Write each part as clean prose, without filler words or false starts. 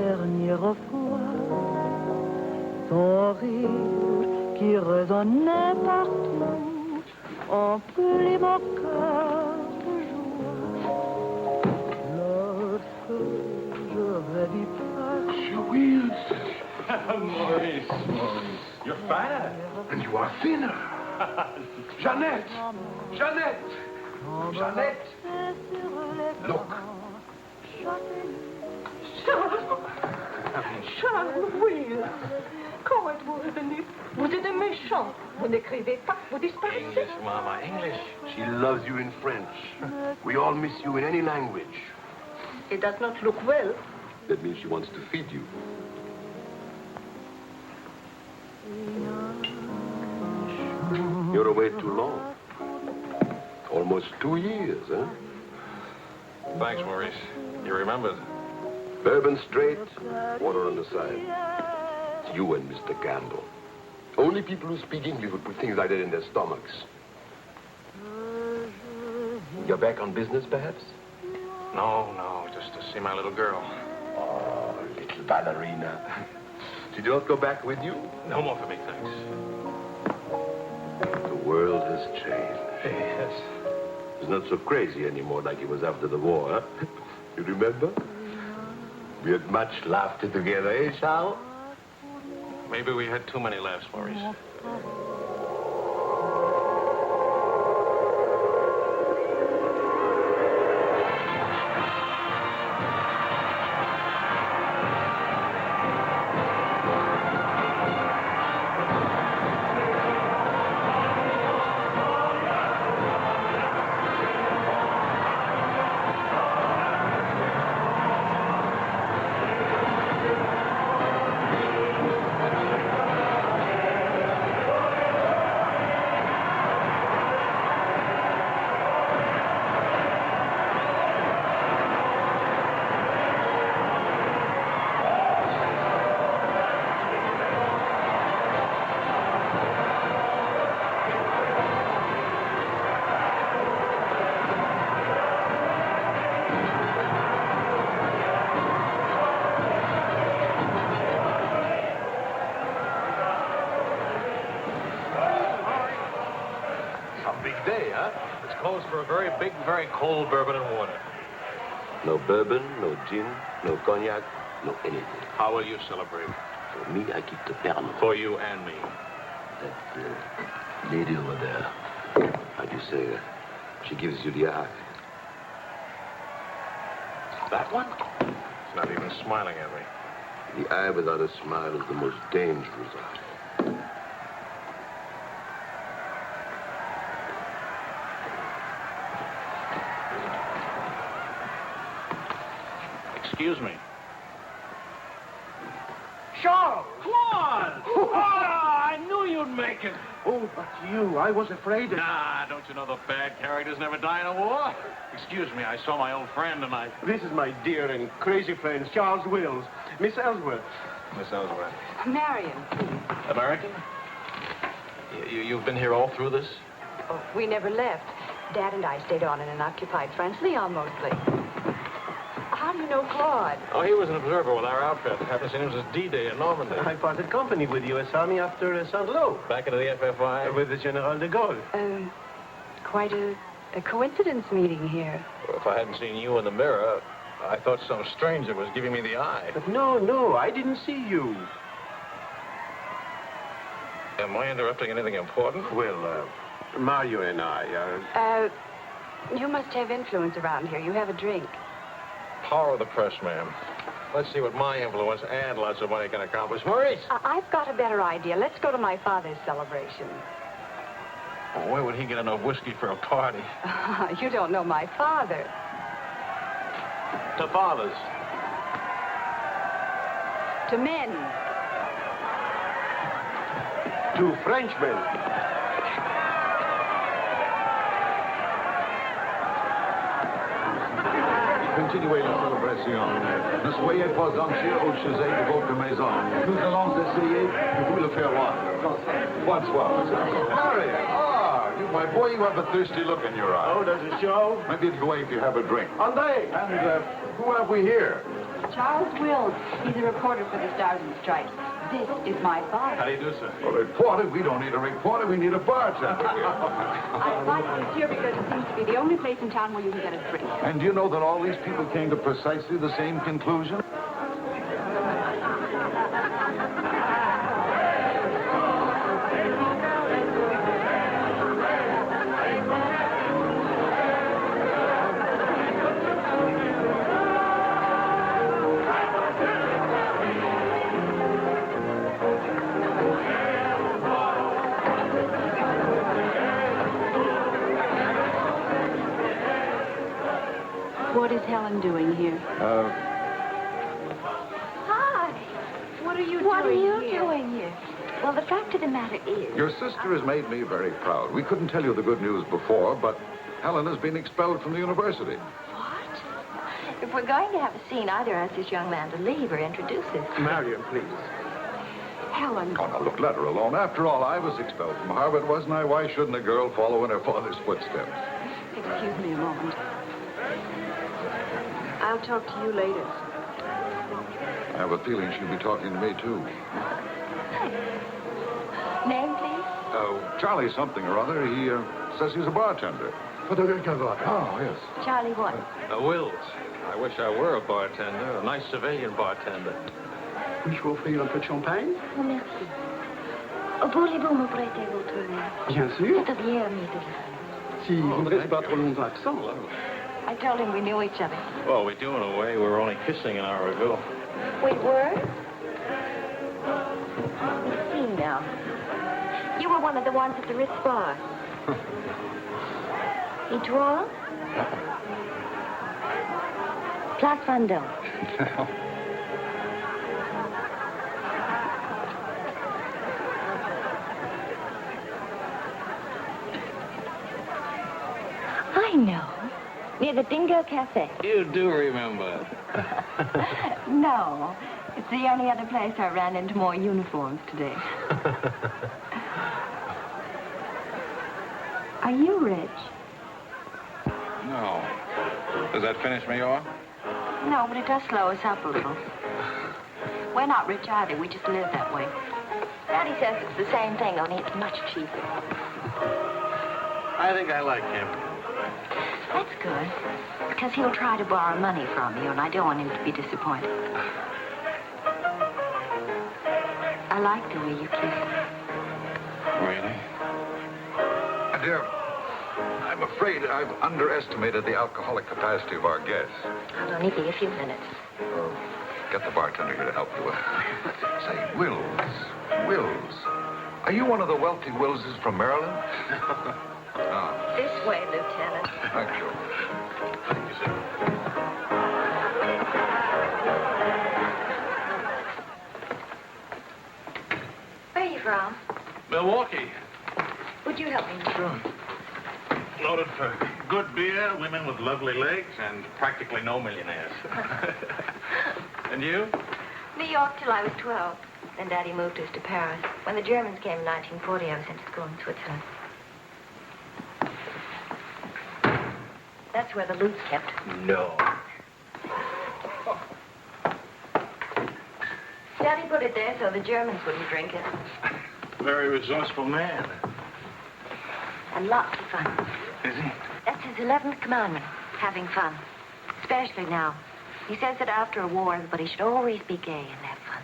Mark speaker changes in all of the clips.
Speaker 1: dernière fois, ton rire qui résonnait partout, emplit mon cœur de joie. Lorsque je rêve pas.
Speaker 2: She wheels.
Speaker 3: Maurice, you're fatter.
Speaker 2: And you are thinner. Jeannette! Jeannette! Jeannette! Look.
Speaker 4: Charles, oui. Comment êtes-vous revenu? Vous êtes un méchant. Vous n'écrivez pas, vous disparaissez.
Speaker 3: English, Mama, English.
Speaker 2: She loves you in French. We all miss you in any language.
Speaker 4: It does not look well.
Speaker 2: That means she wants to feed you. You're away too long. Almost 2 years, huh?
Speaker 3: Thanks, Maurice. You remembered.
Speaker 2: Bourbon straight, water on the side. It's you and Mr. Gamble. Only people who speak English would put things like that in their stomachs. You're back on business, perhaps?
Speaker 3: No, just to see my little girl.
Speaker 2: Oh, little ballerina. Did you not go back with you?
Speaker 3: No more for me, thanks.
Speaker 2: The world has changed.
Speaker 3: Yes.
Speaker 2: It's not so crazy anymore like it was after the war, huh? You remember? We had much laughter together, eh, Charles?
Speaker 3: Maybe we had too many laughs, Maurice. For a very big, very cold bourbon and water.
Speaker 2: No bourbon, no gin, no cognac, no anything.
Speaker 3: How will you celebrate?
Speaker 2: For me, I keep the Pernod.
Speaker 3: For you and me.
Speaker 2: That lady over there, how do you say, she gives you the eye.
Speaker 3: That one? It's not even smiling at me.
Speaker 2: The eye without a smile is the most dangerous eye.
Speaker 3: Excuse me.
Speaker 5: Charles!
Speaker 3: Claude! Oh, I knew you'd make it.
Speaker 5: Oh, but you, I was afraid that...
Speaker 3: Nah, don't you know the bad characters never die in a war? Excuse me, I saw my old friend and I...
Speaker 5: This is my dear and crazy friend, Charles Wills. Miss Ellsworth.
Speaker 3: Miss Ellsworth.
Speaker 4: Marion, please.
Speaker 3: American? You've been here all through this?
Speaker 4: Oh, we never left. Dad and I stayed on in an occupied France, Leon mostly. How do you know Claude?
Speaker 3: Oh, he was an observer with our outfit. Happened to see him since D-Day in Normandy.
Speaker 5: I parted company with U.S. Army after Saint-Lô.
Speaker 3: Back into the FFI?
Speaker 5: With the General de Gaulle.
Speaker 4: Quite a coincidence meeting here.
Speaker 3: Well, if I hadn't seen you in the mirror, I thought some stranger was giving me the eye.
Speaker 5: But no, I didn't see you.
Speaker 3: Am I interrupting anything important?
Speaker 5: Well, Mario and I
Speaker 4: You must have influence around here. You have a drink.
Speaker 3: Power of the press, ma'am. Let's see what my influence and lots of money can accomplish. Maurice!
Speaker 4: I've got a better idea. Let's go to my father's celebration.
Speaker 3: Oh, where would he get enough whiskey for a party?
Speaker 4: You don't know my father.
Speaker 3: To fathers.
Speaker 4: To men.
Speaker 5: To Frenchmen.
Speaker 6: Continuez la célébration. Ne soyez pas anxieux au sujet de votre maison. Nous allons essayer de vous le faire voir. Bonsoir. Marion, you, my boy, you have a thirsty look in your eye.
Speaker 5: Oh, does it show?
Speaker 6: Maybe it'll go away if you have a drink.
Speaker 5: André!
Speaker 6: And who have we here?
Speaker 4: Charles Wills. He's a reporter for the Stars and Stripes. This is my boss.
Speaker 3: How do you do, sir?
Speaker 6: A reporter? We don't need a reporter. We need a bartender here.
Speaker 4: I invited you here because it seems to be the only place in town where you can get a drink.
Speaker 6: And do you know that all these people came to precisely the same conclusion?
Speaker 4: What is Helen doing here?
Speaker 7: Hi.
Speaker 4: What are you
Speaker 7: doing here? Well, the fact of the matter is...
Speaker 6: Your sister has made me very proud. We couldn't tell you the good news before, but Helen has been expelled from the university.
Speaker 7: What? If we're going to have a scene, either ask this young man to leave or introduce us.
Speaker 5: Marion, please.
Speaker 4: Helen.
Speaker 6: Oh, now, look, let her alone. After all, I was expelled from Harvard, wasn't I? Why shouldn't a girl follow in her father's footsteps?
Speaker 4: Excuse me a moment. I'll talk to you later.
Speaker 6: I have a feeling she'll be talking to me, too.
Speaker 7: Name, please?
Speaker 6: Charlie something or other. He says he's a bartender. Oh, yes.
Speaker 7: Charlie what?
Speaker 3: Wills. I wish I were a bartender, a nice civilian bartender.
Speaker 5: Puis-je vous offrir un peu de champagne?
Speaker 7: Oh, merci. Voulez-vous me prêter votre verre?
Speaker 5: Bien sûr.
Speaker 7: C'est bien, Mrs.
Speaker 5: Si vous ne restez pas trop longtemps absent.
Speaker 7: I told him we knew each other.
Speaker 3: Well, we do in a way. We were only kissing an hour ago.
Speaker 7: We were? We see now. You were one of the ones at the Ritz bar. Et toi? Place Vendôme. I know. Near the Dingo Cafe.
Speaker 3: You do remember.
Speaker 7: No. It's the only other place I ran into more uniforms today. Are you rich?
Speaker 3: No. Does that finish me off?
Speaker 7: No, but it does slow us up a little. We're not rich either. We just live that way. Daddy says it's the same thing, only it's much cheaper.
Speaker 3: I think I like him.
Speaker 7: That's good, because he'll try to borrow money from you, and I don't want him to be disappointed. I like the way you kiss.
Speaker 3: Really?
Speaker 6: Dear, I'm afraid I've underestimated the alcoholic capacity of our guests.
Speaker 7: I'll only be a few minutes.
Speaker 6: Get the bartender here to help you. Say, Wills. Are you one of the wealthy Willses from Maryland?
Speaker 7: This way, Lieutenant.
Speaker 6: Thank you.
Speaker 3: Thank you, sir.
Speaker 7: Where are you from?
Speaker 3: Milwaukee.
Speaker 7: Would you help me?
Speaker 3: Sure. Noted for good beer, women with lovely legs, and practically no millionaires. And you?
Speaker 7: New York till I was 12. Then Daddy moved us to Paris. When the Germans came in 1940, I was sent to school in Switzerland. That's where the loot's kept.
Speaker 3: No.
Speaker 7: Daddy put it there so the Germans wouldn't drink it.
Speaker 3: Very resourceful man.
Speaker 7: And lots of fun.
Speaker 3: Is he?
Speaker 7: That's his 11th commandment, having fun. Especially now. He says that after a war, everybody should always be gay and have fun.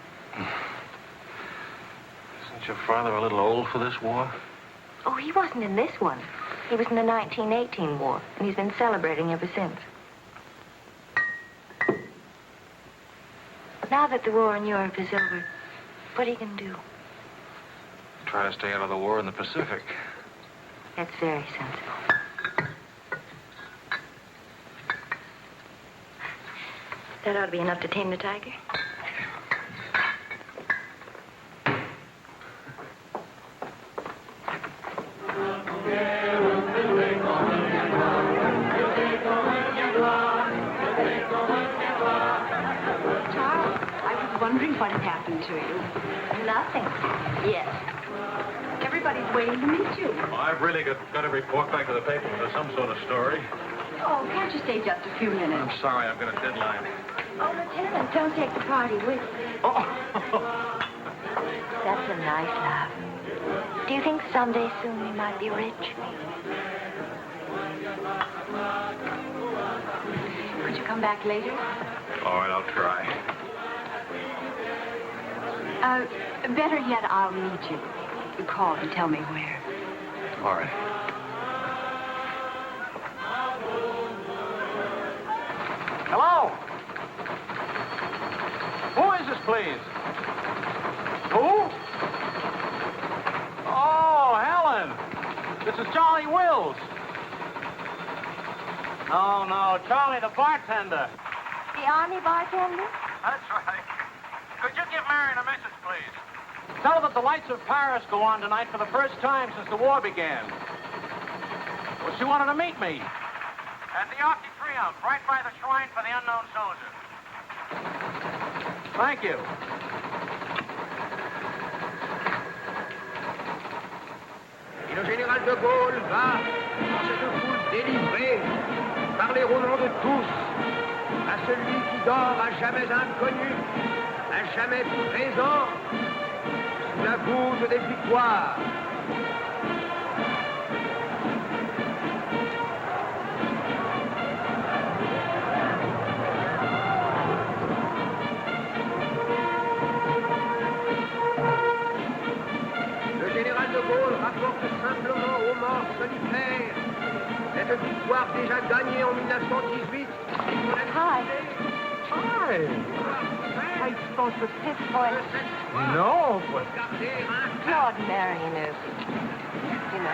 Speaker 3: Isn't your father a little old for this war?
Speaker 7: Oh, he wasn't in this one. He was in the 1918 war, and he's been celebrating ever since. Now that the war in Europe is over, what are you going to do?
Speaker 3: Try to stay out of the war in the Pacific.
Speaker 7: That's very sensible. That ought to be enough to tame the tiger.
Speaker 4: Wondering what had happened to you.
Speaker 7: Nothing. Yes.
Speaker 4: Everybody's waiting to meet you.
Speaker 3: Well, I've really got to report back to the paper for some sort of story.
Speaker 4: Oh, can't you stay just a few minutes?
Speaker 3: I'm sorry, I've got a deadline.
Speaker 7: Oh, Lieutenant, don't take the party with you.
Speaker 3: Oh.
Speaker 7: That's a nice laugh. Do you think someday soon we might be rich?
Speaker 4: Could you come back later?
Speaker 3: All right, I'll try.
Speaker 4: Better yet, I'll meet you. You call and tell me where.
Speaker 3: All right.
Speaker 5: Hello? Who is this, please? Who? Oh, Helen. This is Charlie Wills. No, Charlie, the bartender.
Speaker 7: The Army bartender?
Speaker 5: That's right. Could you give Marion a message, please? Tell her that the lights of Paris go on tonight for the first time since the war began. Well, she wanted to meet me. At the Arc de Triomphe, right by the shrine for the unknown soldier. Thank you.
Speaker 8: Et le général de Gaulle va, dans cette foule délivrée, parler au nom de tous, à celui qui dort à jamais inconnu, à jamais présent, sous la voûte des victoires. Le général de Gaulle rapporte simplement aux morts solitaires cette victoire déjà gagnée en 1918.
Speaker 7: Hi.
Speaker 5: Hi.
Speaker 7: I spoke with this voice.
Speaker 5: No, but...
Speaker 7: Lord Marion, you know.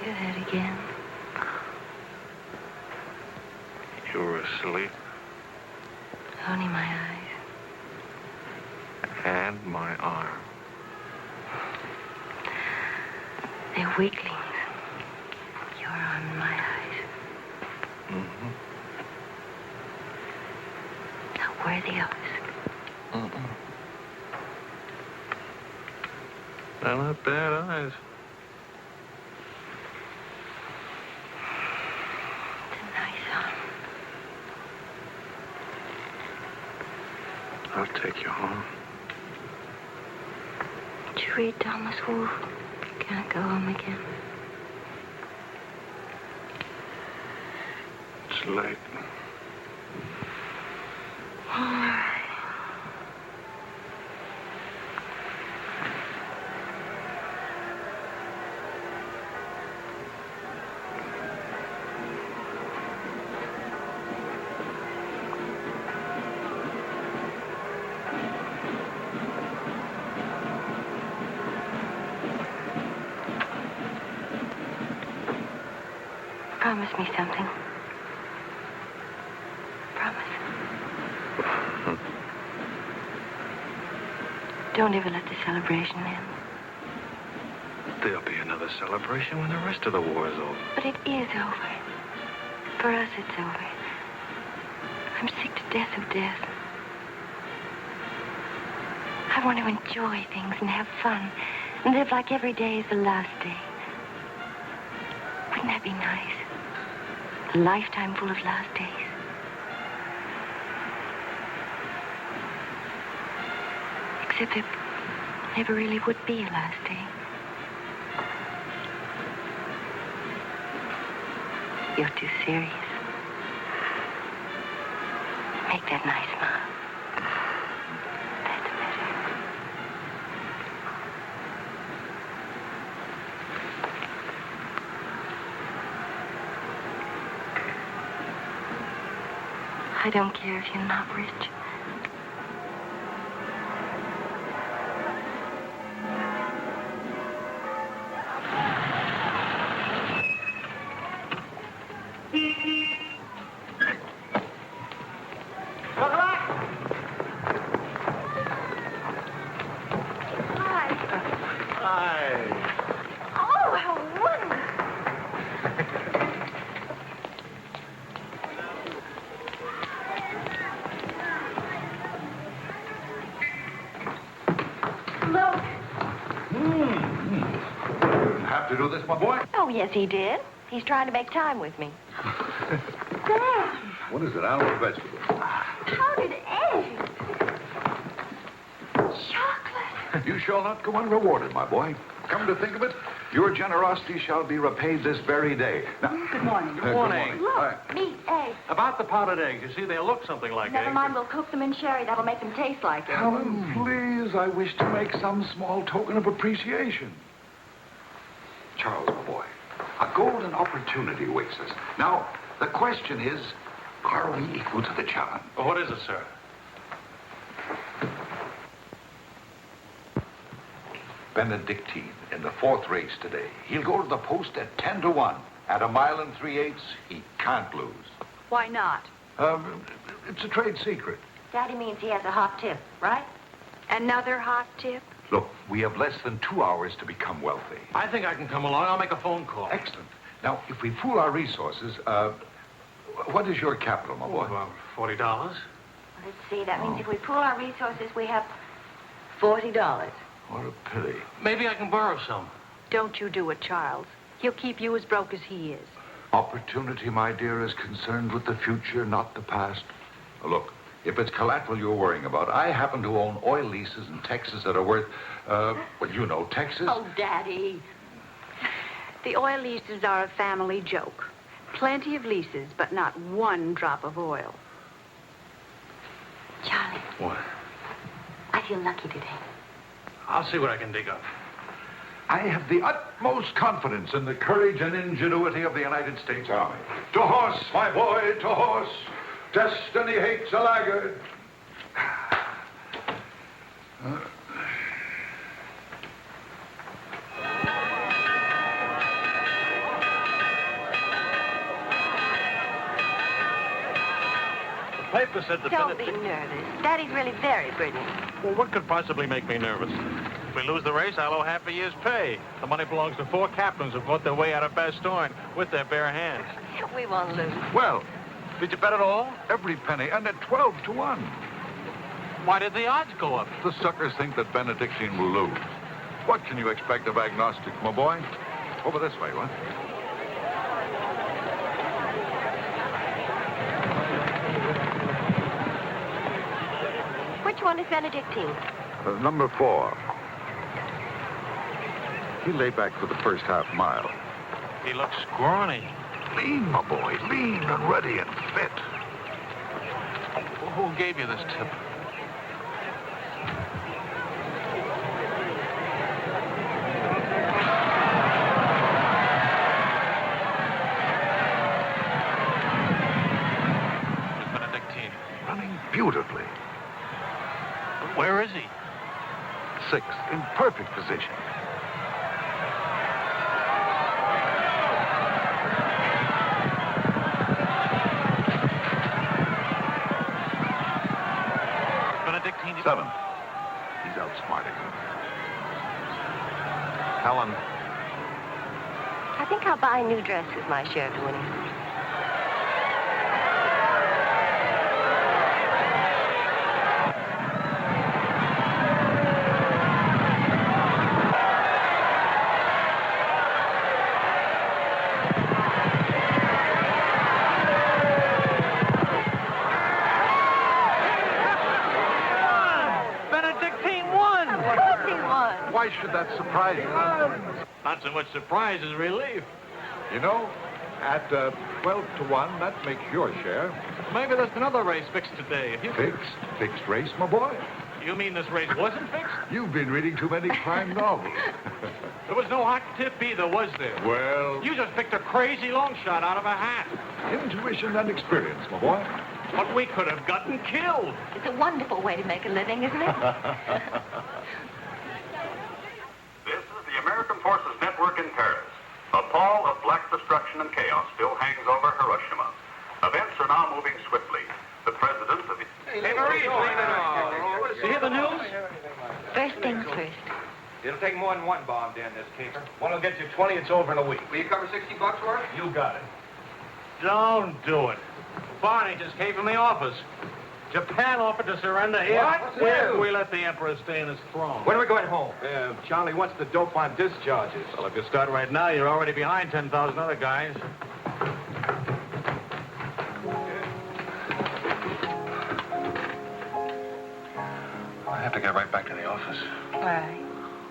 Speaker 7: Do that again.
Speaker 3: You were asleep.
Speaker 7: Only my eyes.
Speaker 3: And my arm.
Speaker 7: They're weaklings. Your arm and my eyes.
Speaker 3: Mm-hmm.
Speaker 7: Not worthy of us.
Speaker 3: Mm-mm. They're not bad eyes.
Speaker 7: It's a nice arm.
Speaker 3: I'll take you home.
Speaker 7: Did you read Thomas Wolfe? Can't go home again.
Speaker 3: It's late.
Speaker 7: All right. Promise me something. Promise. Don't ever let the celebration end.
Speaker 3: There'll be another celebration when the rest of the war is over.
Speaker 7: But it is over. For us, it's over. I'm sick to death of death. I want to enjoy things and have fun and live like every day is the last day. Wouldn't that be nice? A lifetime full of last days. Except there never really would be a last day. You're too serious. Make that nice smile. That's better. I don't care if you're not rich.
Speaker 6: To do this, my boy?
Speaker 7: Oh, yes, he did. He's trying to make time with me.
Speaker 6: Sam! What is it, animal or vegetable?
Speaker 7: How did Eddie? Chocolate.
Speaker 6: You shall not go unrewarded, my boy. Come to think of it, your generosity shall be repaid this very day. Now,
Speaker 4: Good morning.
Speaker 3: Good morning.
Speaker 7: Look, meat, eggs.
Speaker 3: About the powdered eggs, you see, they look something like
Speaker 7: Never
Speaker 3: eggs.
Speaker 7: mind, we'll cook them in sherry. That'll make them taste like it.
Speaker 6: Helen, please, I wish to make some small token of appreciation. Charles, my boy, a golden opportunity awaits us. Now, the question is, are we equal to the challenge?
Speaker 3: Well, what is it, sir?
Speaker 6: Benedictine in the 4th race today. He'll go to the post at 10 to 1. At 1 3/8 he can't lose.
Speaker 4: Why not?
Speaker 6: It's a trade secret.
Speaker 7: Daddy means he has a hot tip, right?
Speaker 4: Another hot tip?
Speaker 6: Look, we have less than 2 hours to become wealthy.
Speaker 3: I think I can come along. I'll make a phone call.
Speaker 6: Excellent. Now, if we pool our resources, what is your capital, my boy?
Speaker 3: About $40.
Speaker 7: Let's see. That means if we pool our resources, we have $40.
Speaker 6: What a pity.
Speaker 3: Maybe I can borrow some.
Speaker 4: Don't you do it, Charles. He'll keep you as broke as he is.
Speaker 6: Opportunity, my dear, is concerned with the future, not the past. Look, if it's collateral you're worrying about, I happen to own oil leases in Texas that are worth, well, you know, Texas.
Speaker 4: Oh, Daddy. The oil leases are a family joke. Plenty of leases, but not one drop of oil.
Speaker 7: Charlie,
Speaker 3: What?
Speaker 7: I feel lucky today.
Speaker 3: I'll see what I can dig up.
Speaker 6: I have the utmost confidence in the courage and ingenuity of the United States Army. To horse, my boy, to horse. Destiny hates a laggard.
Speaker 3: The paper said the
Speaker 7: Don't be nervous. Daddy's really very brilliant.
Speaker 3: Well, what could possibly make me nervous? If we lose the race, I'll owe half a year's pay. The money belongs to 4 captains who fought their way out of Bastogne with their bare hands.
Speaker 7: We won't lose.
Speaker 6: Well,
Speaker 3: Did you bet it all?
Speaker 6: every penny, and at 12 to 1.
Speaker 3: Why did the odds go up?
Speaker 6: The suckers think that Benedictine will lose. What can you expect of agnostics, my boy? Over this way, what?
Speaker 7: Which one is Benedictine?
Speaker 6: Number 4. He lay back for the first half mile.
Speaker 3: He looks scrawny.
Speaker 6: Lean, my boy, lean and ready and fit.
Speaker 3: Who gave you this tip? Miss Benedictine.
Speaker 6: Running beautifully.
Speaker 3: Where is he?
Speaker 6: 6, in perfect position.
Speaker 3: Benedictine.
Speaker 6: 7. He's outsmarting him.
Speaker 3: Helen.
Speaker 7: I think I'll buy a new dress with my shirt, Winnie.
Speaker 6: why should that surprise you?
Speaker 3: Not so much surprise as relief.
Speaker 6: You know, at 12 to 1, that makes your share.
Speaker 3: Maybe there's another race fixed today.
Speaker 6: Fixed race, my boy.
Speaker 3: You mean this race wasn't fixed?
Speaker 6: You've been reading too many crime novels.
Speaker 3: There was no hot tip either, was there?
Speaker 6: Well,
Speaker 3: You just picked a crazy long shot out of a hat.
Speaker 6: intuition and experience, my boy.
Speaker 3: But we could have gotten killed.
Speaker 7: It's a wonderful way to make a living, isn't it?
Speaker 9: This is the American Forces Network in Paris. A pall of black destruction and chaos still hangs over Hiroshima. Events are now moving swiftly. The president of the...
Speaker 5: Hey, Maurice, leave it all.
Speaker 3: You hear the news?
Speaker 7: First things first.
Speaker 5: It'll take more than one bomb down this caper. One will get you 20, it's over in a week.
Speaker 8: Will you cover $60 for it?
Speaker 5: You got it.
Speaker 3: Don't do it. Barney just came from the office. Japan offered to surrender here.
Speaker 5: What?
Speaker 3: If we let the Emperor stay in his throne.
Speaker 5: When are we going home? Charlie wants the dope on discharges.
Speaker 3: Well, if you start right now, you're already behind 10,000 other guys.
Speaker 10: I have to get right back to the office.
Speaker 7: Why?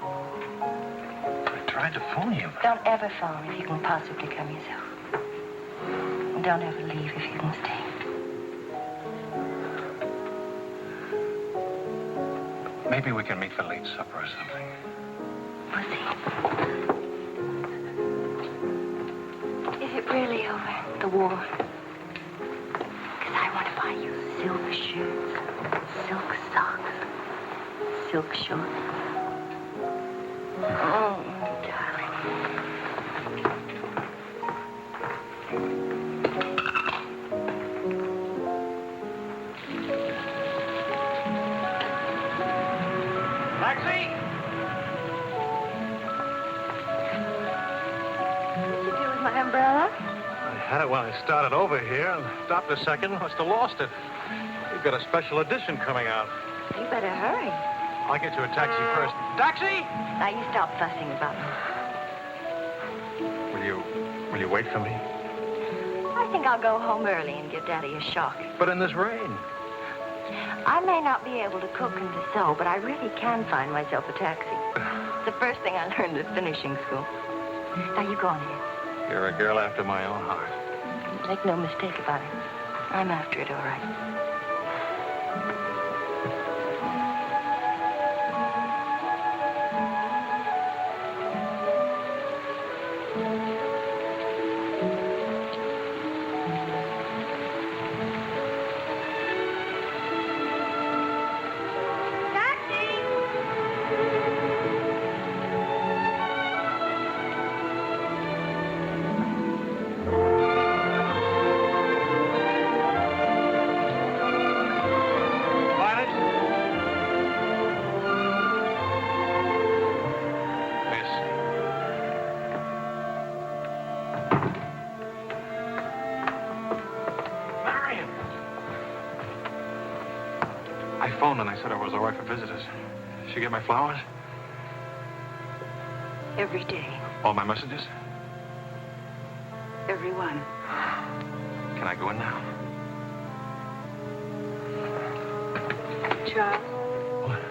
Speaker 10: I tried to phone you.
Speaker 7: Don't ever phone if you can possibly come yourself. And don't ever leave if you can stay.
Speaker 10: Maybe we can meet for late supper or something.
Speaker 7: We'll see. Is it really over, the war? Because I want to buy you silk shirts, silk socks, silk shorts. Oh, darling.
Speaker 3: Taxi!
Speaker 7: What'd you do with my umbrella?
Speaker 3: I had it when I started over here and stopped a second. Must have lost it. We've got a special edition coming out.
Speaker 7: You better hurry.
Speaker 3: I'll get you a taxi first. Taxi!
Speaker 7: Now you stop fussing about me.
Speaker 3: Will you wait for me?
Speaker 7: I think I'll go home early and give Daddy a shock.
Speaker 3: But in this rain.
Speaker 7: I may not be able to cook and to sew, but I really can find myself a taxi. It's the first thing I learned at finishing school. Now you go on ahead.
Speaker 3: You're a girl after my own heart.
Speaker 7: Make no mistake about it. I'm after it, all right.
Speaker 10: I phoned and I said I was all right for visitors. She get my flowers?
Speaker 4: Every day.
Speaker 10: All my messages?
Speaker 4: Every one.
Speaker 10: Can I go in now?
Speaker 4: Charles?
Speaker 10: What?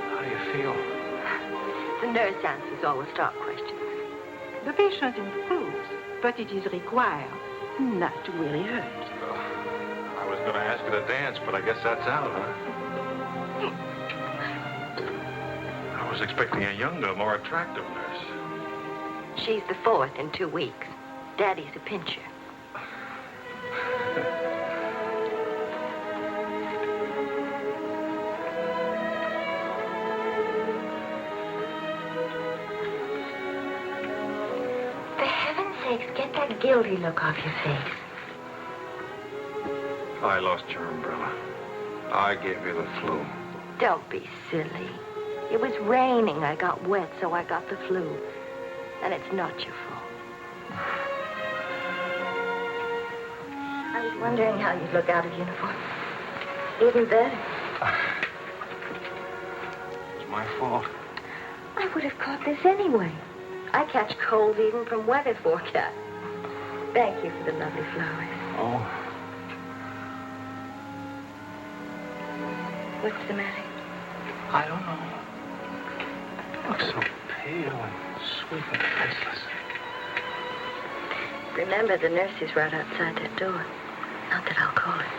Speaker 10: How do you feel?
Speaker 7: The nurse answers all the stock questions.
Speaker 4: The patient improves, but it is required not to really hurt.
Speaker 10: I was going to ask her to dance, but I guess that's out, huh? I was expecting a younger, more attractive nurse.
Speaker 7: She's the fourth in 2 weeks. Daddy's a pincher. For heaven's sakes, get that guilty look off your face.
Speaker 10: I lost your umbrella. I gave you the flu.
Speaker 7: Don't be silly. It was raining. I got wet, so I got the flu. And it's not your fault. I was wondering how you'd look out of uniform. Even better.
Speaker 10: It's my fault.
Speaker 7: I would have caught this anyway. I catch colds even from weather forecast. Thank you for the lovely flowers.
Speaker 10: Oh.
Speaker 7: What's the matter?
Speaker 10: I don't know. You look so pale and sweet and faceless.
Speaker 7: Remember, the nurse is right outside that door. Not that I'll call her.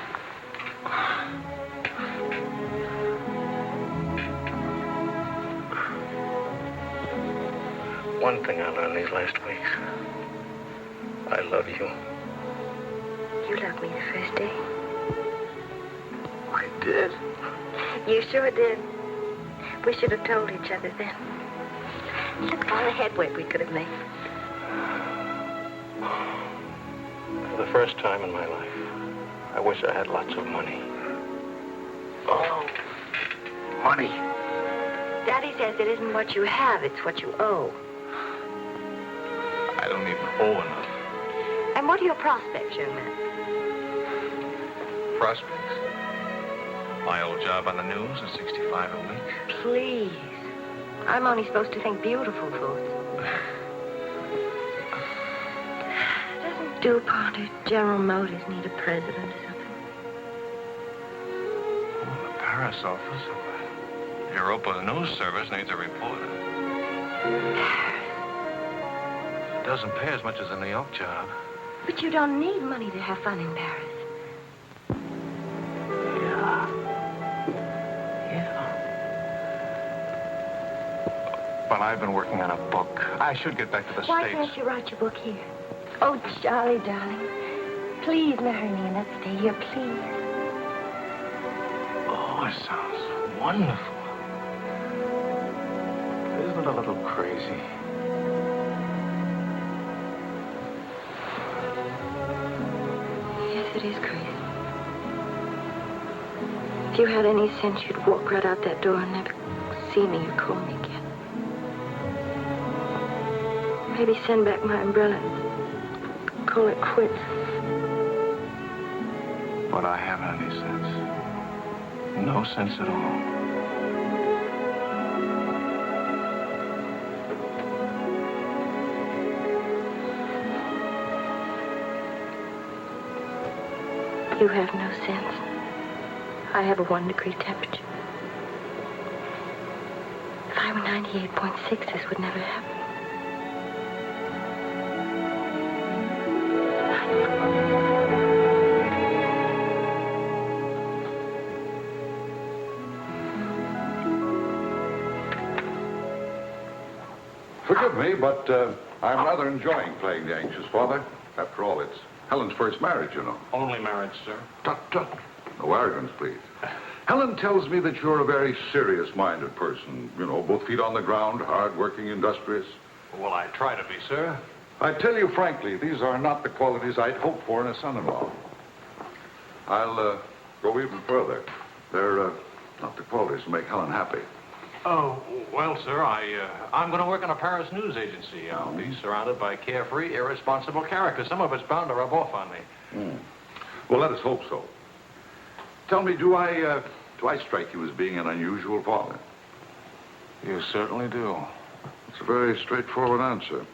Speaker 10: One thing I learned these last weeks. I love you.
Speaker 7: You loved me the first day.
Speaker 10: I did.
Speaker 7: You sure did. We should have told each other then. Look at all the headway we could have made.
Speaker 10: For the first time in my life, I wish I had lots of money. Oh, money.
Speaker 7: Daddy says it isn't what you have, it's what you owe.
Speaker 10: I don't even owe enough.
Speaker 7: And what are your prospects, young man?
Speaker 10: Prospects? My old job on the news at 65 a week.
Speaker 7: Please. I'm only supposed to think beautiful thoughts. Doesn't DuPont or General Motors need a president or something?
Speaker 10: Oh, the Paris office. Europa's news service needs a reporter. It doesn't pay as much as a New York job.
Speaker 7: But you don't need money to have fun in Paris.
Speaker 10: But I've been working on a book. I should get back to the
Speaker 7: Why
Speaker 10: States.
Speaker 7: can't you write your book here? Oh, Charlie, darling. Please marry me and let's stay here, please.
Speaker 10: Oh, it sounds wonderful. Isn't it a little crazy?
Speaker 7: Yes, it is crazy. If you had any sense, you'd walk right out that door and never see me or call me again. Maybe send back my umbrella and call it quits.
Speaker 10: But I haven't any sense. No sense at all.
Speaker 7: You have no sense. I have a 1-degree temperature. If I were 98.6, this would never happen.
Speaker 6: Forgive me, but I'm rather enjoying playing the anxious father. After all, it's Helen's first marriage, you know.
Speaker 3: Only marriage, sir.
Speaker 6: Tut, tut. No arrogance, please. Helen tells me that you're a very serious-minded person. You know, both feet on the ground, hard-working, industrious.
Speaker 3: Well, I try to be, sir.
Speaker 6: I tell you frankly, these are not the qualities I'd hope for in a son-in-law. I'll go even further. They're not the qualities that make Helen happy.
Speaker 3: Oh, well, sir, I'm going to work in a Paris news agency. I'll be surrounded by carefree, irresponsible characters. Some of it's bound to rub off on me.
Speaker 6: Well, let us hope so. Tell me, do I strike you as being an unusual father?
Speaker 10: You certainly do.
Speaker 6: It's a very straightforward answer.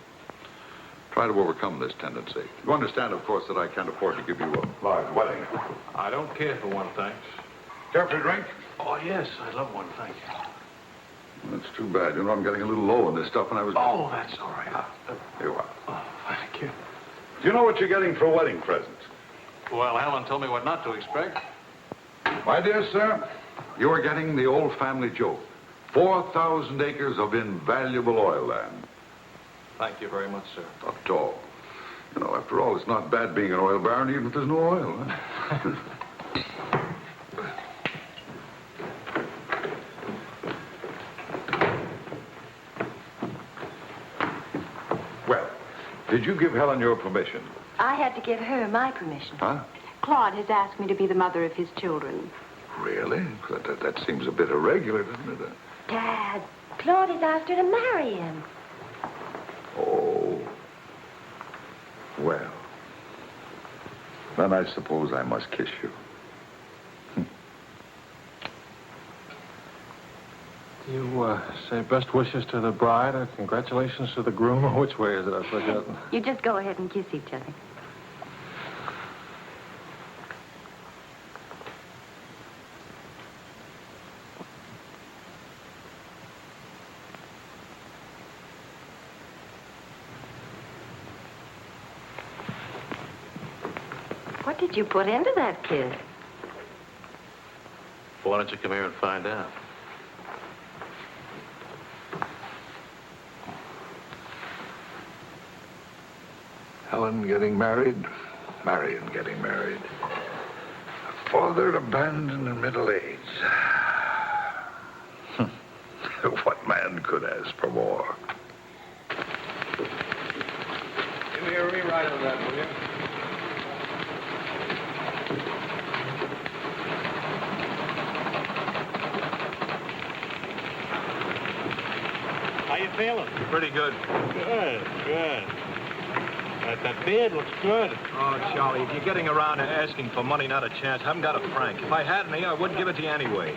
Speaker 6: Try to overcome this tendency. You understand, of course, that I can't afford to give you a large wedding.
Speaker 3: I don't care for one, thanks.
Speaker 6: Care for a drink?
Speaker 3: Oh, yes, I'd love one, thank you.
Speaker 6: That's too bad. You know, I'm getting a little low on this stuff, and I was...
Speaker 3: Oh, that's all right.
Speaker 6: Here you are.
Speaker 3: Oh, thank you.
Speaker 6: Do you know what you're getting for a wedding present?
Speaker 3: Well, Helen told me what not to expect.
Speaker 6: My dear sir, you are getting the old family joke. 4,000 acres of invaluable oil land.
Speaker 3: Thank you very much, sir.
Speaker 6: Not at all. You know, after all, it's not bad being an oil baron, even if there's no oil. Huh? Well, did you give Helen your permission?
Speaker 4: I had to give her my permission.
Speaker 6: Huh?
Speaker 4: Claude has asked me to be the mother of his children.
Speaker 6: Really? That seems a bit irregular, doesn't it?
Speaker 7: Dad, Claude has asked her to marry him.
Speaker 6: Oh. Well. Then I suppose I must kiss you.
Speaker 10: You say best wishes to the bride or congratulations to the groom, or which way is it? I've forgotten.
Speaker 7: You just go ahead and kiss each other. What did you put into that kiss?
Speaker 3: Why don't you come here and find out?
Speaker 6: Helen getting married, Marion getting married. A father abandoned in middle age. What man could ask for more?
Speaker 10: Give me a rewrite of that, will you?
Speaker 5: How you feeling?
Speaker 3: Pretty good.
Speaker 5: Good, good. That beard looks good.
Speaker 3: Oh, Charlie, if you're getting around to asking for money, not a chance. I haven't got a franc. If I had any, I wouldn't give it to you anyway.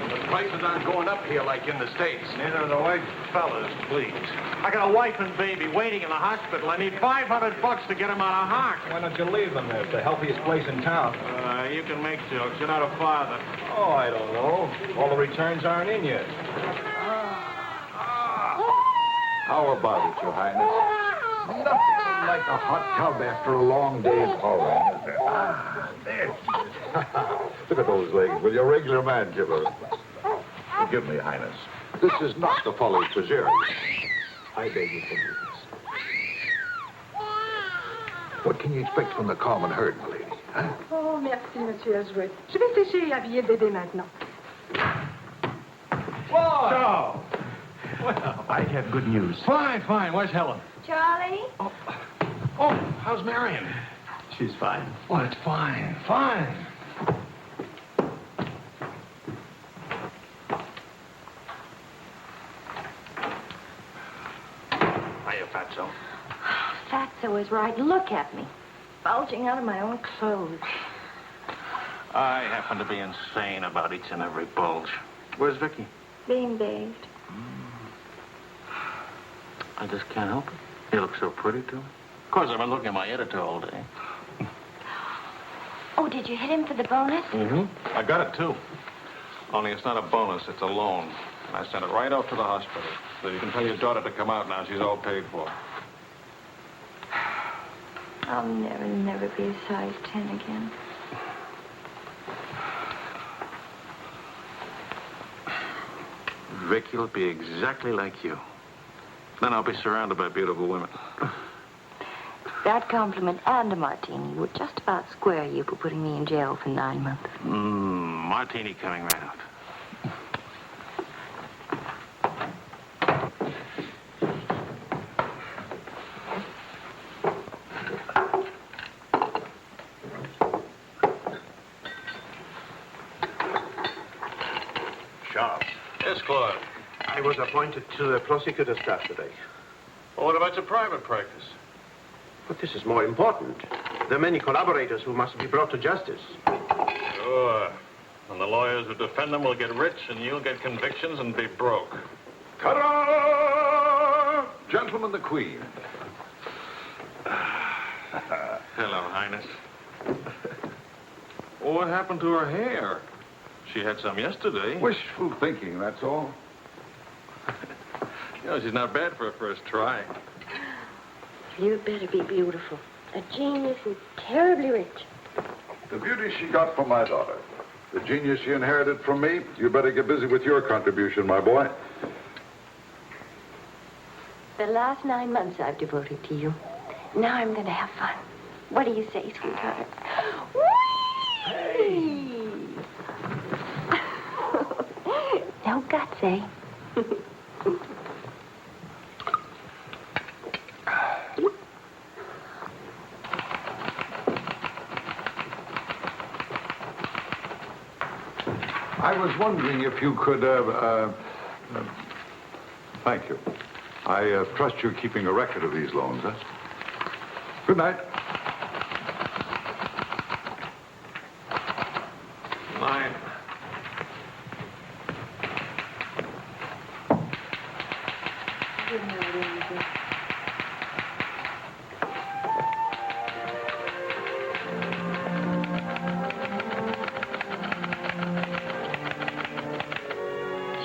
Speaker 5: The prices aren't going up here like in the States.
Speaker 3: Neither are the white fellas, please.
Speaker 5: I got a wife and baby waiting in the hospital. I need $500 to get them out of Hawk.
Speaker 3: Why don't you leave them there? It's the healthiest place in town.
Speaker 5: You can make jokes. You're not a father.
Speaker 3: Oh, I don't know. All the returns aren't in yet.
Speaker 6: How about it, Your Highness? Nothing like a hot tub after a long day at home, is there? Ah, there. Look at those legs. Will you, regular man giver? Forgive me, Highness. This is not the folly preserve. I beg your forgiveness. What can you expect from the common herd, my lady? Huh?
Speaker 4: Oh, merci, Monsieur Azouet. Je vais sécher et habiller le bébé maintenant.
Speaker 5: Whoa!
Speaker 3: Well,
Speaker 5: I have good news.
Speaker 3: fine, fine. Where's Helen?
Speaker 7: Charlie?
Speaker 3: Oh, how's Marion?
Speaker 5: She's fine.
Speaker 3: Oh, it's fine, fine.
Speaker 5: Hiya, Fatso.
Speaker 7: Fatso is right. Look at me. Bulging out of my own clothes.
Speaker 5: I happen to be insane about each and every bulge. Where's Vicky?
Speaker 7: Being bathed.
Speaker 5: I just can't help it. You look so pretty, too. Of course, I've been looking at my editor all day.
Speaker 7: Oh, did you hit him for the bonus?
Speaker 5: Mm-hmm. I got it, too. Only it's not a bonus, it's a loan. And I sent it right out to the hospital. So you can tell your daughter to come out now. She's all paid for.
Speaker 7: I'll never be a size 10 again.
Speaker 5: Vicky will be exactly like you. Then I'll be surrounded by beautiful women.
Speaker 7: That compliment and a martini would just about square you for putting me in jail for 9 months.
Speaker 5: Martini coming right out.
Speaker 11: Sharp.
Speaker 3: Yes, Claude.
Speaker 11: I was appointed to the prosecutor's staff today.
Speaker 3: Well, what about your private practice?
Speaker 11: But this is more important. There are many collaborators who must be brought to justice.
Speaker 3: Sure. And the lawyers who defend them will get rich, and you'll get convictions and be broke.
Speaker 6: Ta-da! Gentlemen, the Queen.
Speaker 3: Hello, Highness. Well, what happened to her hair? She had some yesterday.
Speaker 6: Wishful thinking, that's all.
Speaker 3: You know, she's not bad for a first try.
Speaker 7: You'd better be beautiful. A genius and terribly rich.
Speaker 6: The beauty she got from my daughter. The genius she inherited from me. You better get busy with your contribution, my boy.
Speaker 7: The last 9 months I've devoted to you. Now I'm going to have fun. What do you say, sweetheart? Whee! No guts, eh?
Speaker 6: I was wondering if you could, thank you. I trust you're keeping a record of these loans, huh? Good night.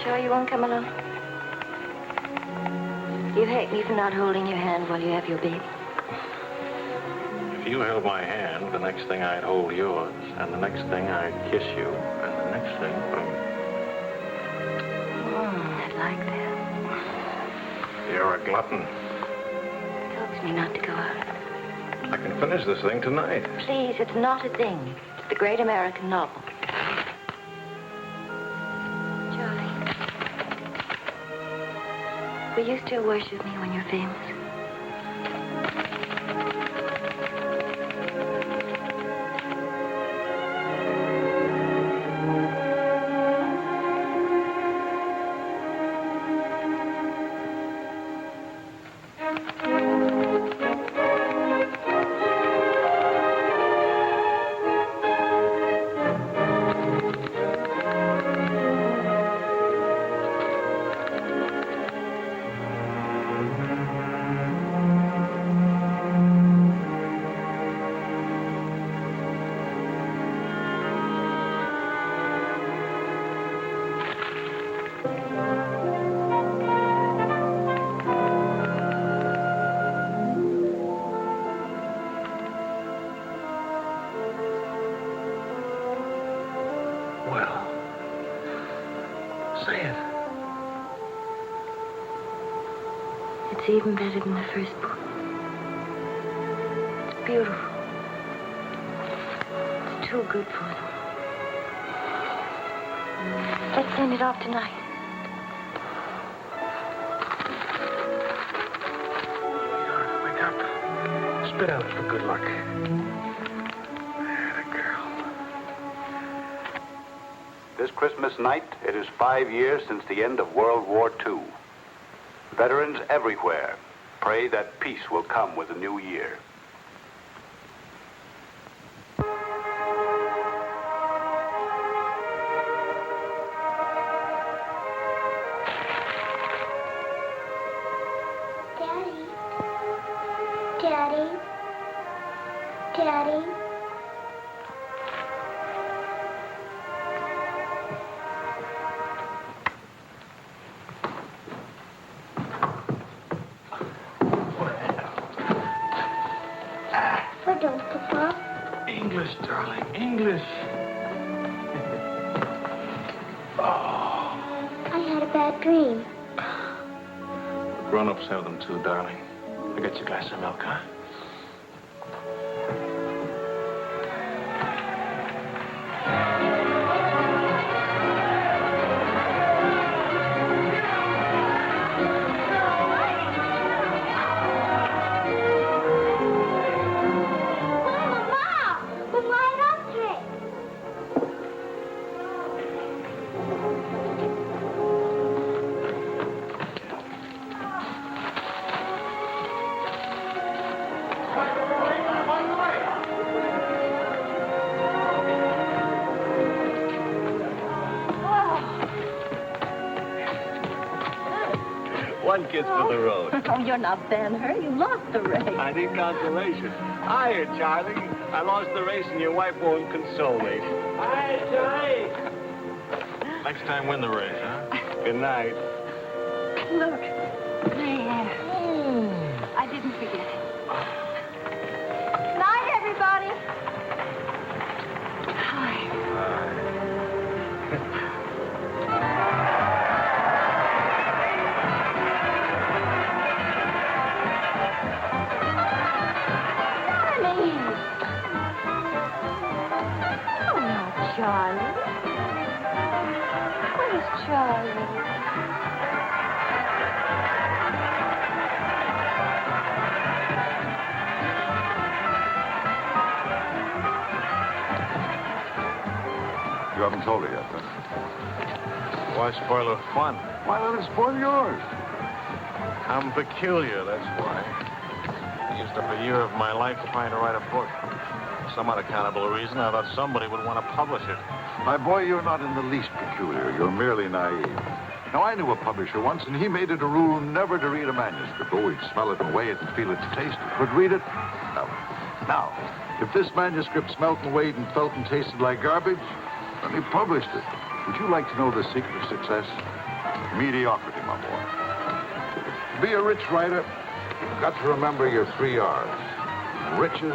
Speaker 7: sure you won't come along? You hate me for not holding your hand while you have your baby.
Speaker 10: If you held my hand, the next thing I'd hold yours, and the next thing I'd kiss you, and the next thing...
Speaker 7: I'd like that.
Speaker 10: You're a glutton.
Speaker 7: Helps me not to go out.
Speaker 10: I can finish this thing tonight.
Speaker 7: Please, it's not a thing. It's the great American novel. Charlie, will you still worship me when you're famous?
Speaker 10: Say it.
Speaker 7: It's even better than the first book. It's beautiful. It's too good for them. Let's send it off tonight.
Speaker 10: Wake up. Spit out for good luck.
Speaker 9: This Christmas night, it is 5 years since the end of World War II. Veterans everywhere pray that peace will come with the new year.
Speaker 12: Daddy. Daddy. Daddy.
Speaker 10: English, darling, English.
Speaker 12: I had a bad dream.
Speaker 10: Grown-ups have them too, darling. I'll get you a glass of milk, huh?
Speaker 11: One kiss for the road.
Speaker 4: Oh, you're not Ben-Hur. You lost the race.
Speaker 11: I need consolation. Hiya, Charlie. I lost the race and your wife won't console me. Hi, Charlie.
Speaker 10: Next time, win the race, huh?
Speaker 11: Good night.
Speaker 4: Look, there. I didn't forget it. Night, everybody. Hi. Charlie? Where's Charlie?
Speaker 6: You haven't told her yet, huh?
Speaker 10: Why spoil her fun?
Speaker 6: Why let it spoil yours?
Speaker 10: I'm peculiar, that's why. I used up a year of my life trying to write a book. For some unaccountable reason, I thought somebody would want to publish it.
Speaker 6: My boy, you're not in the least peculiar. You're merely naive. Now, I knew a publisher once, and he made it a rule never to read a manuscript. Oh, he'd smell it and weigh it and feel its taste. But read it? No. Now, if this manuscript smelt and weighed and felt and tasted like garbage, then he published it. Would you like to know the secret of success? Mediocrity, my boy. To be a rich writer, you've got to remember your 3 R's. Riches,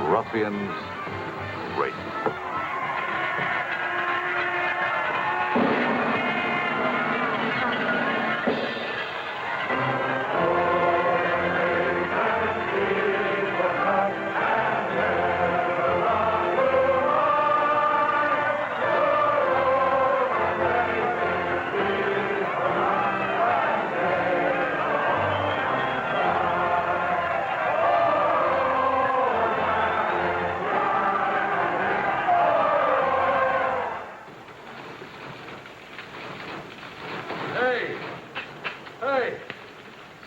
Speaker 6: ruffians, race.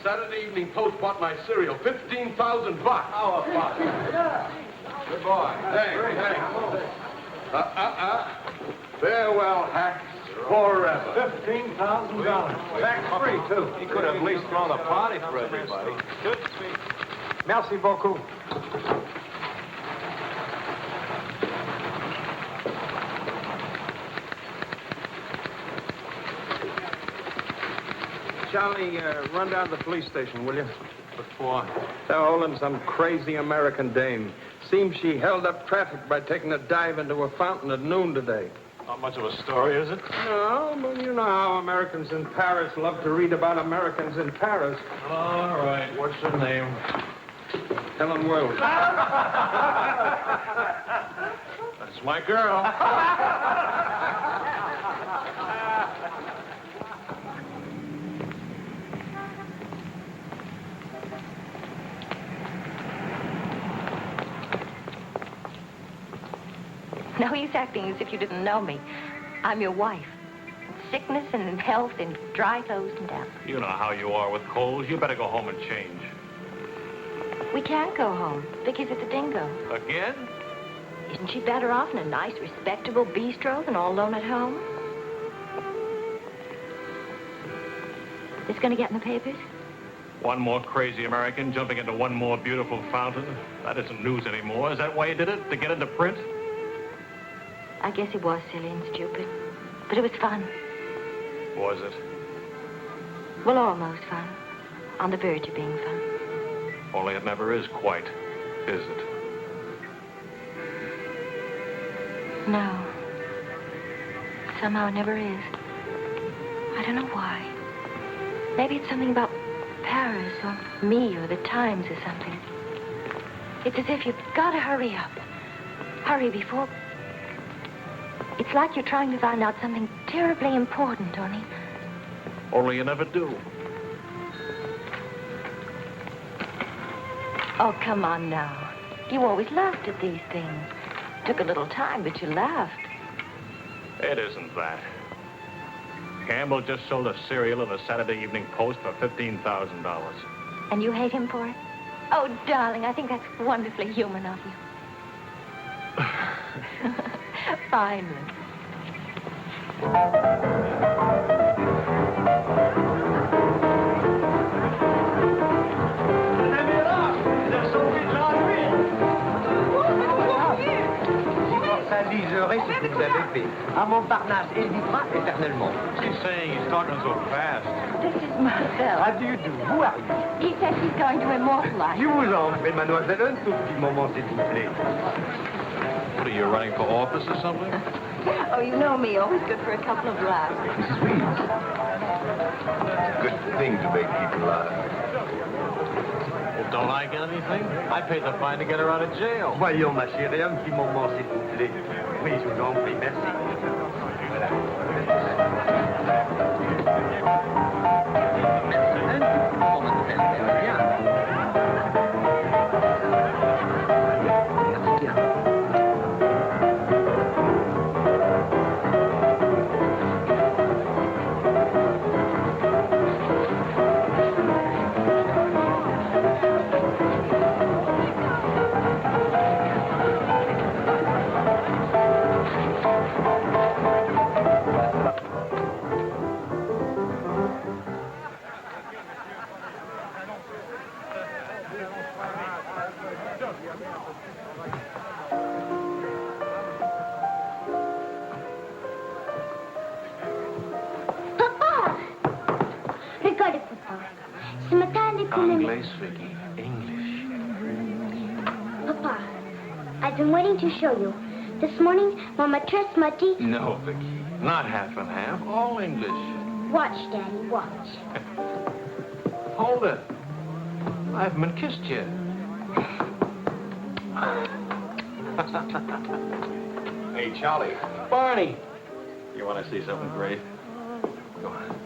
Speaker 5: Saturday Evening Post bought my cereal. $15,000. How about it? Good boy. Hey. Farewell, hacks. Forever.
Speaker 11: $15,000. Tax-free, too.
Speaker 5: He could have at least thrown a party for everybody.
Speaker 11: Good speech. Merci beaucoup. Charlie, run down to the police station, will you?
Speaker 5: What for?
Speaker 11: They're holding some crazy American dame. Seems she held up traffic by taking a dive into a fountain at noon today.
Speaker 10: Not much of a story, is it?
Speaker 11: No, but you know how Americans in Paris love to read about Americans in Paris.
Speaker 10: All right. What's her name?
Speaker 11: Helen Wells.
Speaker 10: That's my girl.
Speaker 7: No use acting as if you didn't know me. I'm your wife. In sickness and in health, in dry clothes and damp.
Speaker 10: You know how you are with colds. You better go home and change.
Speaker 7: We can't go home. Vicky's at the Dingo.
Speaker 10: Again?
Speaker 7: Isn't she better off in a nice, respectable bistro than all alone at home? This gonna get in the papers?
Speaker 10: One more crazy American jumping into one more beautiful fountain. That isn't news anymore. Is that why you did it? To get into print?
Speaker 7: I guess it was silly and stupid. But it was fun.
Speaker 10: Was it?
Speaker 7: Well, almost fun. On the verge of being fun.
Speaker 10: Only it never is quite, is it?
Speaker 7: No. Somehow it never is. I don't know why. Maybe it's something about Paris or me or the Times or something. It's as if you've got to hurry up. Hurry before... It's like you're trying to find out something terribly important, Tony.
Speaker 10: Only you never do.
Speaker 7: Oh, come on now. You always laughed at these things. Took a little time, but you laughed.
Speaker 10: It isn't that. Campbell just sold a cereal in the Saturday Evening Post for $15,000.
Speaker 7: And you hate him for it? Oh, darling, I think that's wonderfully human of you. Finally.
Speaker 8: Liserait ce que vous avez fait. À Montparnasse, il vivra éternellement.
Speaker 5: She's saying he's talking so fast.
Speaker 7: This is Marcel.
Speaker 8: How do you do? Who are you?
Speaker 7: He says he's going to immortalize.
Speaker 8: Je vous en prie, mademoiselle, un tout petit moment, s'il vous plaît.
Speaker 10: What are you, running for office or something?
Speaker 7: Oh, you know me, always good for a couple of laughs.
Speaker 2: Mrs. Reeves. Good thing to make people laugh.
Speaker 10: Well, don't I get anything? I paid the fine to get her out of jail.
Speaker 8: Voyons, ma chérie, un petit moment, s'il vous plaît. Oui, je vous en prie, merci. Voilà. Un petit moment, mademoiselle. Bien. Merci bien.
Speaker 10: place, Vicky. English.
Speaker 12: Papa, I've been waiting to show you. This morning, Mama dressed Muddy.
Speaker 10: No, Vicky. Not half and half. All English.
Speaker 12: Watch, Daddy, watch.
Speaker 10: Hold it. I haven't been kissed yet.
Speaker 5: Hey, Charlie.
Speaker 10: Barney. You want to see something great? Go on.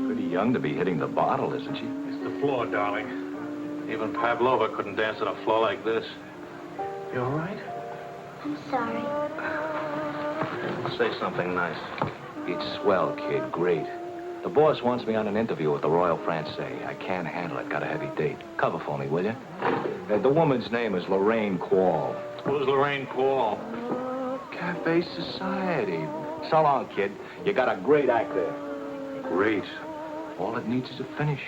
Speaker 6: Pretty young to be hitting the bottle, isn't she?
Speaker 3: It's the floor, darling. Even Pavlova couldn't dance on a floor like this.
Speaker 10: You all right?
Speaker 12: I'm sorry.
Speaker 10: Say something nice.
Speaker 13: It's swell, kid. Great. The boss wants me on an interview with the Royal Francais. I can't handle it. Got a heavy date. Cover for me, will you? The woman's name is Lorraine Quall.
Speaker 3: Who's Lorraine Quall?
Speaker 13: Cafe Society. So long, kid. You got a great act there. Great. All it needs is a finish.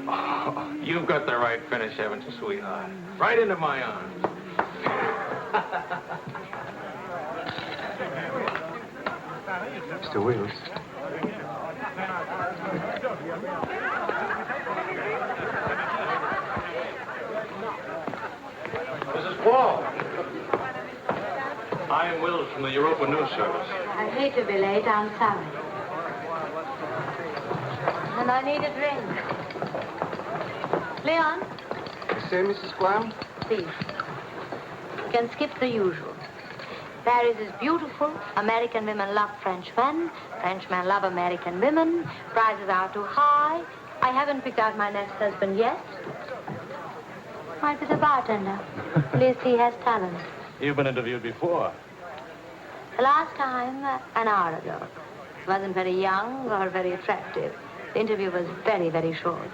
Speaker 10: Oh, you've got the right finish, haven't you, sweetheart? Right into my arms.
Speaker 13: Mr. Wills.
Speaker 10: Mrs. Quall. I'm Wills from the Europa News Service.
Speaker 4: I hate to be late. I'm sorry. And I need a drink. Leon?
Speaker 8: You say, Mrs. Quam?
Speaker 4: Please. You can skip the usual. Paris is beautiful. American women love French men. Frenchmen love American women. Prices are too high. I haven't picked out my next husband yet. Might be the bartender. At least he has talent.
Speaker 10: You've been interviewed before.
Speaker 4: The last time, an hour ago. He wasn't very young or very attractive. The interview was very, very short.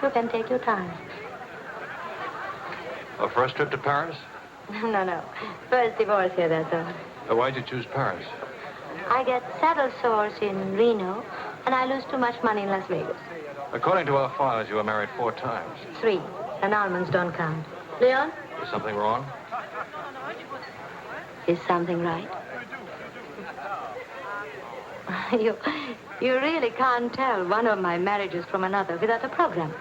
Speaker 4: You can take your time.
Speaker 10: A first trip to Paris?
Speaker 4: No. First divorce here, that's all.
Speaker 10: Why'd you choose Paris?
Speaker 4: I get saddle sores in Reno, and I lose too much money in Las Vegas.
Speaker 10: According to our files, you were married 4 times.
Speaker 4: 3. Annulments don't count. Leon?
Speaker 10: Is something wrong?
Speaker 4: Is something right? You really can't tell one of my marriages from another without a program.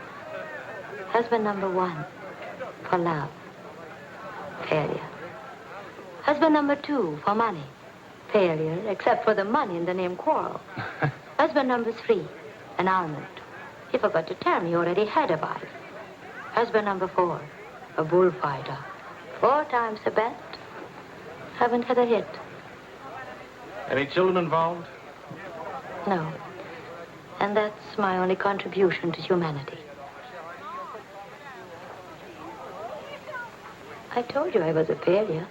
Speaker 4: Husband number 1, for love. Failure. Husband number 2, for money. Failure, except for the money and the name Quarrel. Husband number 3, annulment. He forgot to tell me he already had a wife. Husband number 4, a bullfighter. 4 times the bet. Haven't had a hit.
Speaker 10: Any children involved?
Speaker 4: No. And that's my only contribution to humanity. I told you I was a failure.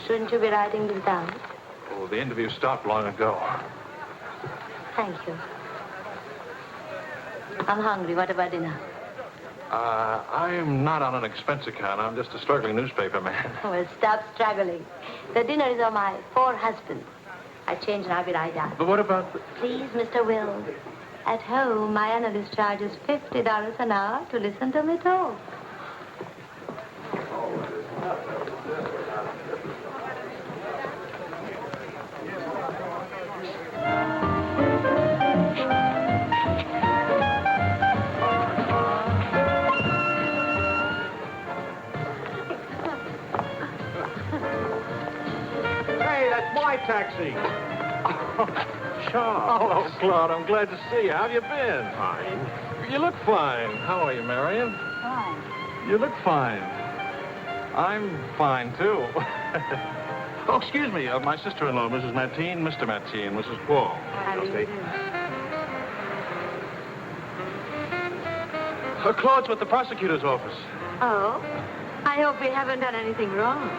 Speaker 4: Shouldn't you be writing this down?
Speaker 10: Oh, the interview stopped long ago.
Speaker 4: Thank you. I'm hungry. What about dinner?
Speaker 10: I'm not on an expense account. I'm just a struggling newspaper man.
Speaker 4: Well, stop struggling. The dinner is on my 4 husbands. I change and I'll be right down.
Speaker 10: But what about the...
Speaker 4: Please, Mr. Wills. At home, my analyst charges $50 an hour to listen to me talk.
Speaker 5: Hey, that's my taxi. Charles.
Speaker 10: Hello, Claude. I'm glad to see you. How have you been?
Speaker 5: Fine.
Speaker 10: You look fine. How are you, Marion?
Speaker 4: Fine.
Speaker 10: You look fine. I'm fine, too. Oh, excuse me. My sister-in-law, Mrs. Mateen, Mr. Mateen, Mrs. Quall.
Speaker 4: How do you do?
Speaker 10: Claude's with the prosecutor's office.
Speaker 4: Oh? I hope we haven't done anything wrong.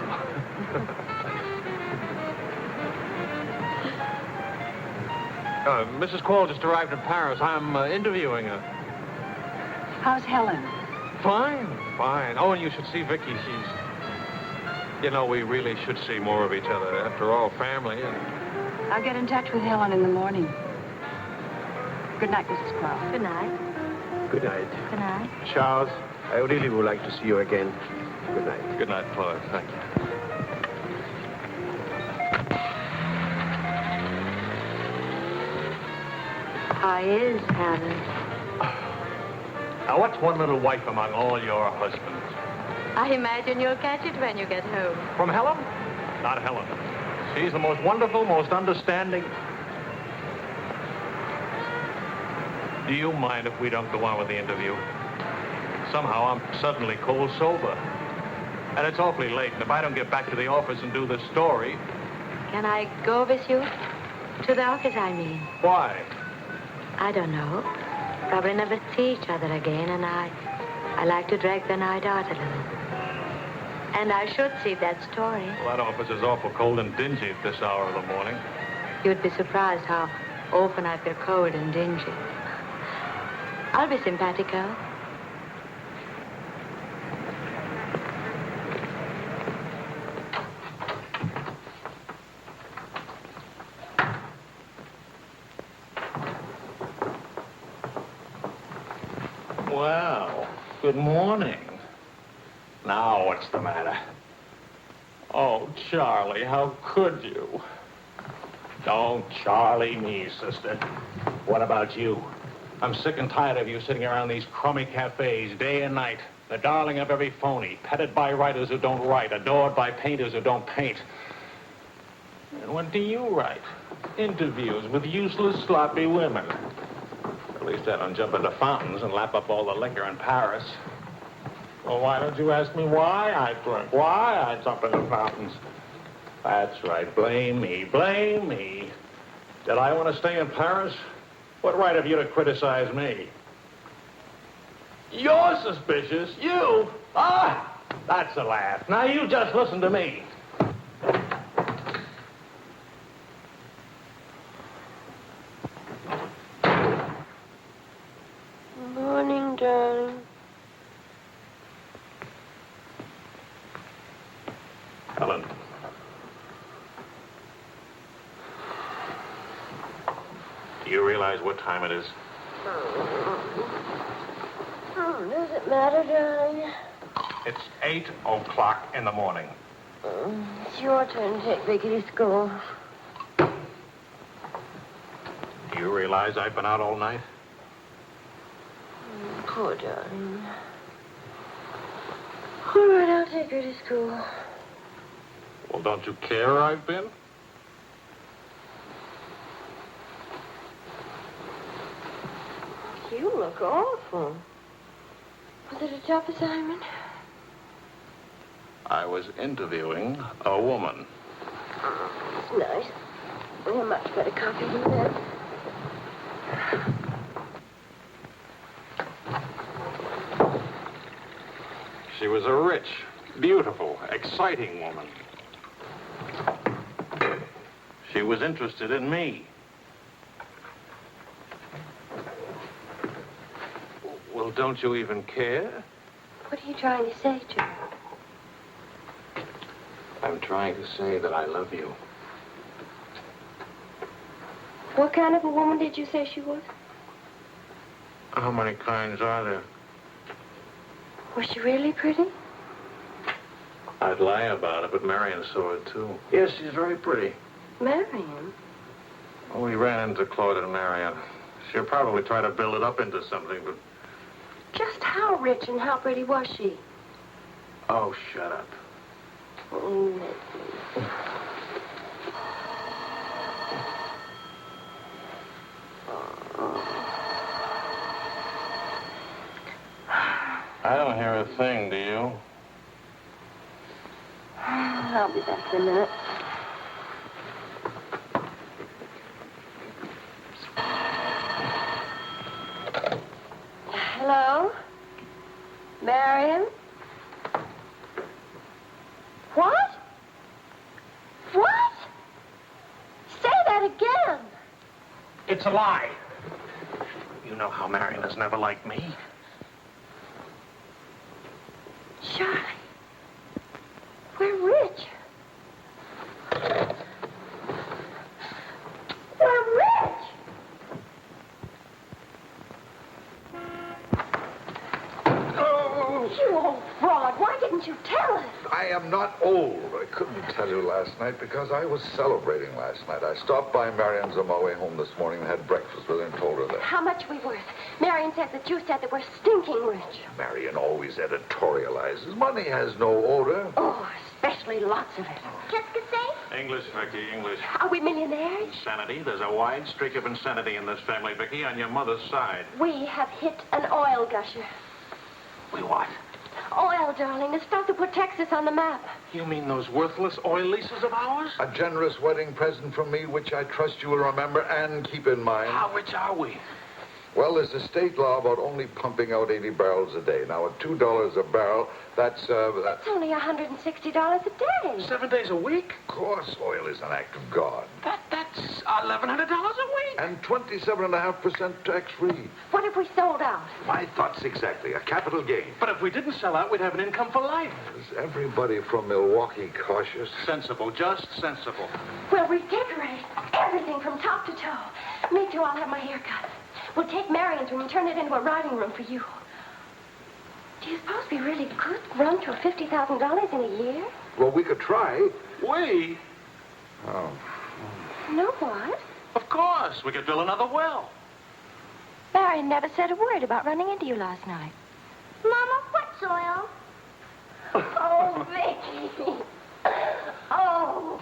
Speaker 10: Mrs. Quall just arrived in Paris. I'm interviewing her.
Speaker 4: How's Helen?
Speaker 10: Fine. Oh, and you should see Vicky. She's... You know, we really should see more of each other. After all, family and...
Speaker 4: I'll get in touch with Helen in the morning.
Speaker 14: Good night, Mrs. Crowe.
Speaker 4: Good night.
Speaker 8: Good night.
Speaker 4: Good night.
Speaker 8: Charles, I really would like to see you again. Good night.
Speaker 10: Good night, Claude. Thank you.
Speaker 4: How is Helen?
Speaker 10: Now, what's one little wife among all your husbands?
Speaker 4: I imagine you'll catch it when you get home.
Speaker 10: From Helen? Not Helen. She's the most wonderful, most understanding. Do you mind if we don't go on with the interview? Somehow I'm suddenly cold sober. And it's awfully late, and if I don't get back to the office and do this story...
Speaker 4: Can I go with you? To the office, I mean.
Speaker 10: Why?
Speaker 4: I don't know. Probably never see each other again, and I like to drag the night out a little. And I should see that story.
Speaker 10: Well, that office is awful cold and dingy at this hour of the morning.
Speaker 4: You'd be surprised how often I feel cold and dingy. I'll be simpatico.
Speaker 10: Well, good morning. Now, what's the matter? Oh, Charlie, how could you? Don't Charlie me, sister. What about you? I'm sick and tired of you sitting around these crummy cafes day and night, the darling of every phony, petted by writers who don't write, adored by painters who don't paint. And what do you write? Interviews with useless, sloppy women. At least I don't jump into fountains and lap up all the liquor in Paris. Well, why don't you ask me why I drink? Why I jump into fountains? That's right. Blame me. Blame me. Did I want to stay in Paris? What right have you to criticize me? You're suspicious. You? Ah! That's a laugh. Now you just listen to me.
Speaker 15: Morning, darling.
Speaker 10: Helen. Do you realize what time it is?
Speaker 15: Does it matter, darling?
Speaker 10: It's 8 o'clock in the morning.
Speaker 15: It's your turn to take Vicky to school.
Speaker 10: Do you realize I've been out all night?
Speaker 15: Poor darling. All right, I'll take her to school.
Speaker 10: Well, don't you care I've been?
Speaker 15: You look awful. Was it a tough assignment?
Speaker 10: I was interviewing a woman.
Speaker 15: It's nice. You're much better copy than that.
Speaker 10: She was a rich, beautiful, exciting woman. She was interested in me. Well, don't you even care?
Speaker 15: What are you trying to say to her?
Speaker 10: I'm trying to say that I love you.
Speaker 15: What kind of a woman did you say she was?
Speaker 10: How many kinds are there?
Speaker 15: Was she really pretty?
Speaker 10: I'd lie about it, but Marion saw it, too. Yes, she's very pretty.
Speaker 15: Marion?
Speaker 10: We ran into Claude and Marion. She'll probably try to build it up into something, but...
Speaker 15: Just how rich and how pretty was she?
Speaker 10: Oh, shut up.
Speaker 15: Oh,
Speaker 10: I don't hear a thing, do you?
Speaker 15: I'll be back in a minute. Hello? Marion? What? What? Say that again.
Speaker 10: It's a lie. You know how Marion has never liked me.
Speaker 15: Charlie, we're rich. We're rich.
Speaker 6: I'm not old. I couldn't tell you last night because I was celebrating last night. I stopped by Marion's on my way home this morning and had breakfast with her and told her that.
Speaker 15: How much we worth? Marion says that you said that we're stinking rich.
Speaker 6: Marion always editorializes. Money has no odor.
Speaker 15: Oh, especially lots of it.
Speaker 12: Qu'est-ce que c'est?
Speaker 3: English, Vicky, English.
Speaker 15: Are we millionaires?
Speaker 3: Insanity. There's a wide streak of insanity in this family, Vicky, on your mother's side.
Speaker 15: We have hit an oil gusher.
Speaker 3: We what?
Speaker 15: Oil, darling, the stuff that put Texas on the map.
Speaker 3: You mean those worthless oil leases of ours?
Speaker 6: A generous wedding present from me, which I trust you will remember and keep in mind.
Speaker 3: How rich are we?
Speaker 6: Well, there's a state law about only pumping out 80 barrels a day. Now, at $2 a barrel, that's
Speaker 15: That's only $160 a day.
Speaker 3: 7 days a week?
Speaker 6: Of course, oil is an act of God.
Speaker 3: That's $1,100 a week.
Speaker 6: And 27.5% tax-free.
Speaker 15: What if we sold out?
Speaker 6: My thoughts exactly. A capital gain.
Speaker 3: But if we didn't sell out, we'd have an income for life.
Speaker 6: Is everybody from Milwaukee cautious?
Speaker 3: Sensible, just sensible.
Speaker 15: We'll redecorate everything from top to toe. Me too, I'll have my hair cut. We'll take Marion's room and turn it into a riding room for you. Do you suppose we really could run to $50,000 in a year?
Speaker 6: Well, we could try.
Speaker 3: We?
Speaker 6: Oh.
Speaker 15: No, what?
Speaker 3: Of course. We could drill another well.
Speaker 7: Marion never said a word about running into you last night.
Speaker 12: Mama, what's oil?
Speaker 15: Oh, Vicky. Oh.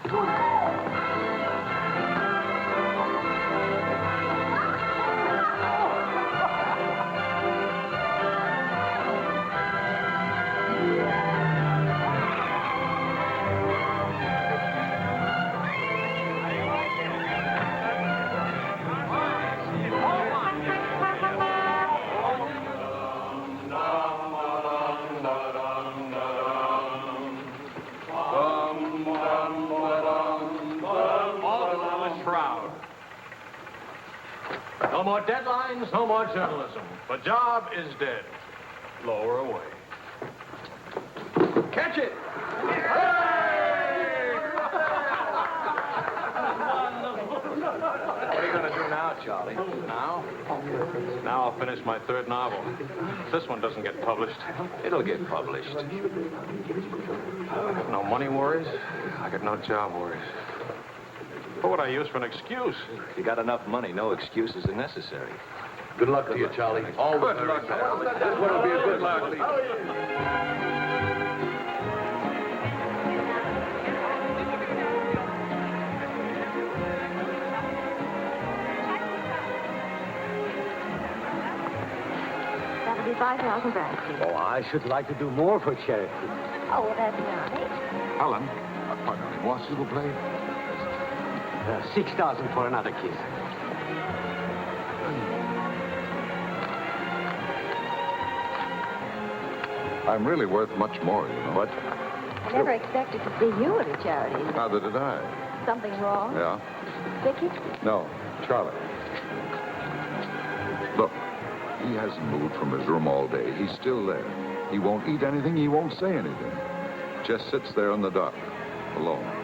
Speaker 5: No more deadlines, no more journalism. The job is dead. Lower away. Catch it!
Speaker 13: What are you going to do now, Charlie?
Speaker 5: Now? Now I'll finish my third novel. This one doesn't get published.
Speaker 13: It'll get published.
Speaker 5: I got no money worries. I got no job worries. What would I use for an excuse?
Speaker 13: If you got enough money, no excuses are necessary.
Speaker 6: Good luck to you, Charlie. All
Speaker 5: Good luck.
Speaker 6: This one will be a good luck.
Speaker 7: That'll be 5,000 francs.
Speaker 11: Oh, I should like to do more for charity.
Speaker 7: Oh, well, that's nice.
Speaker 6: Helen, pardonnez-moi, s'il vous plaît.
Speaker 11: 6,000 for another kiss.
Speaker 6: I'm really worth much more, you know.
Speaker 11: What?
Speaker 7: I never expected to see you at a charity.
Speaker 6: Neither did I.
Speaker 7: Something wrong?
Speaker 6: Yeah?
Speaker 7: Vicky?
Speaker 6: No, Charlie. Look, he hasn't moved from his room all day. He's still there. He won't eat anything. He won't say anything. Just sits there in the dark, alone.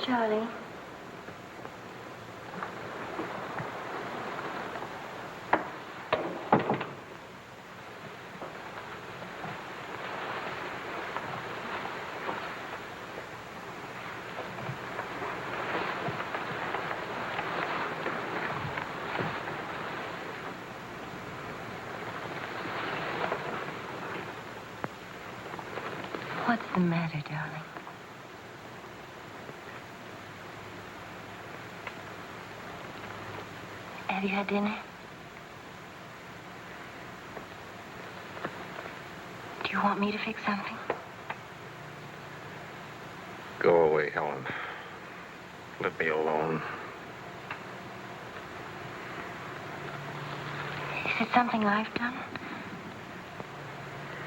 Speaker 7: Charlie. What's the matter, darling? Have you had dinner? Do you want me to fix something?
Speaker 3: Go away, Helen. Let me alone.
Speaker 7: Is it something I've done?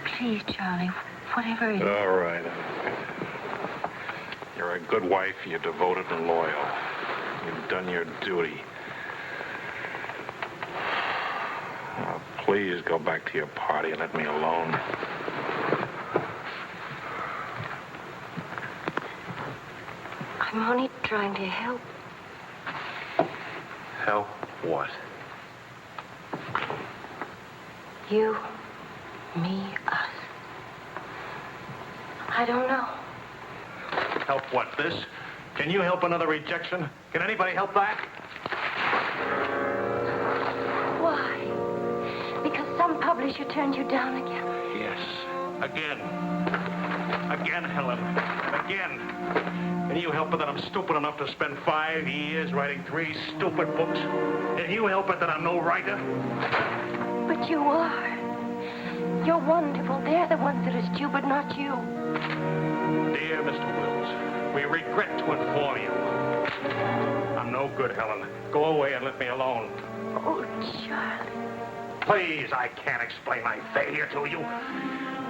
Speaker 7: Please, Charlie, whatever it is.
Speaker 3: All right. You're a good wife. You're devoted and loyal. You've done your duty. Oh, please go back to your party and let me alone.
Speaker 7: I I'm only trying to help.
Speaker 3: Help what?
Speaker 7: You, me, us. I don't know.
Speaker 3: Help what, this? Can you help another rejection? Can anybody help that?
Speaker 7: Why? Because some publisher turned you down again?
Speaker 3: Yes. Again. Again, Helen. Again. Can you help it that I'm stupid enough to spend 5 years writing 3 stupid books? Can you help it that I'm no writer?
Speaker 7: But you are. You're wonderful. They're the ones that are stupid, not you.
Speaker 3: Dear Mr. Wills, we regret to inform you. I'm no good, Helen. Go away and let me alone.
Speaker 7: Oh, Charlie.
Speaker 3: Please, I can't explain my failure to you.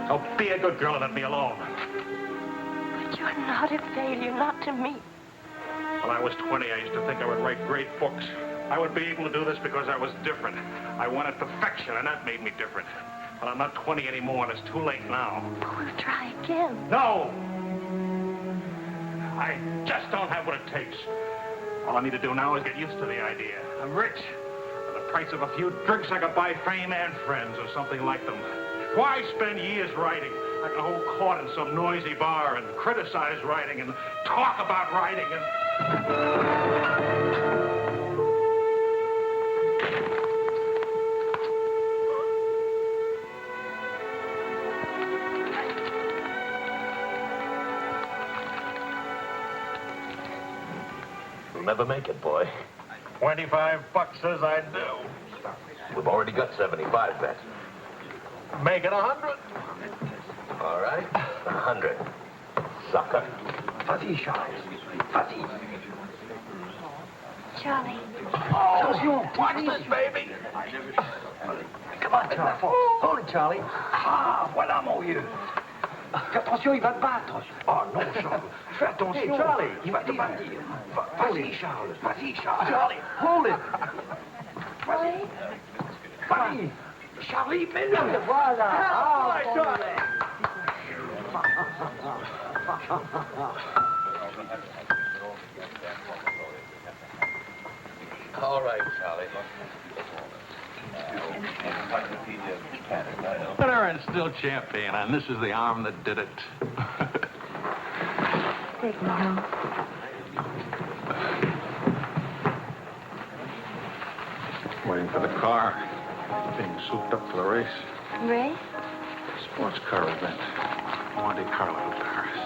Speaker 3: So be a good girl and let me alone.
Speaker 7: But you're not a failure, not to me.
Speaker 3: When I was 20, I used to think I would write great books. I would be able to do this because I was different. I wanted perfection, and that made me different. But I'm not 20 anymore, and it's too late now.
Speaker 7: We'll try again.
Speaker 3: No! I just don't have what it takes. All I need to do now is get used to the idea. I'm rich. For the price of a few drinks, I could buy fame and friends or something like them. Why spend years writing? I can hold court in some noisy bar and criticize writing and talk about writing and...
Speaker 14: You'll never make it, boy.
Speaker 3: $25 says I do.
Speaker 14: We've already got 75 bets.
Speaker 3: Make it 100.
Speaker 14: All right, 100. Sucker.
Speaker 8: Vas-y, Charles. Vas-y.
Speaker 7: Charlie.
Speaker 8: Attention, watch this, baby. Come on, Charlie. Hold it, Charlie. Ah, voilà, mon vieux. Fais attention, il va te battre. Oh non, Charles. Fais attention. Hey, Charlie, il va te battre. Vas-y, Charles. Vas-y, Charles. Charlie, hold it. Vas-y. Vas-y. Charlie, mets-le. Voilà. Ah, Charlie.
Speaker 14: All right, Charlie.
Speaker 3: Winner and still champion, and this is the arm that did it.
Speaker 7: Take me home.
Speaker 3: Waiting for the car. Being souped up for the race.
Speaker 7: Ray?
Speaker 3: Sports car event. Monte Carlo, Paris.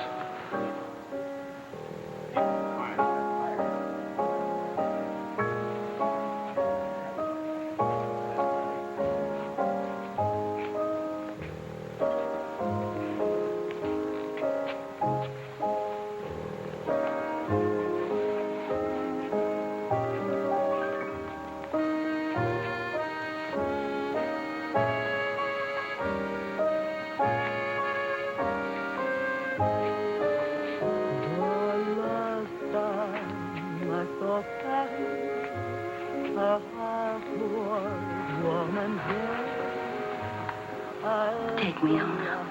Speaker 7: Take me home now.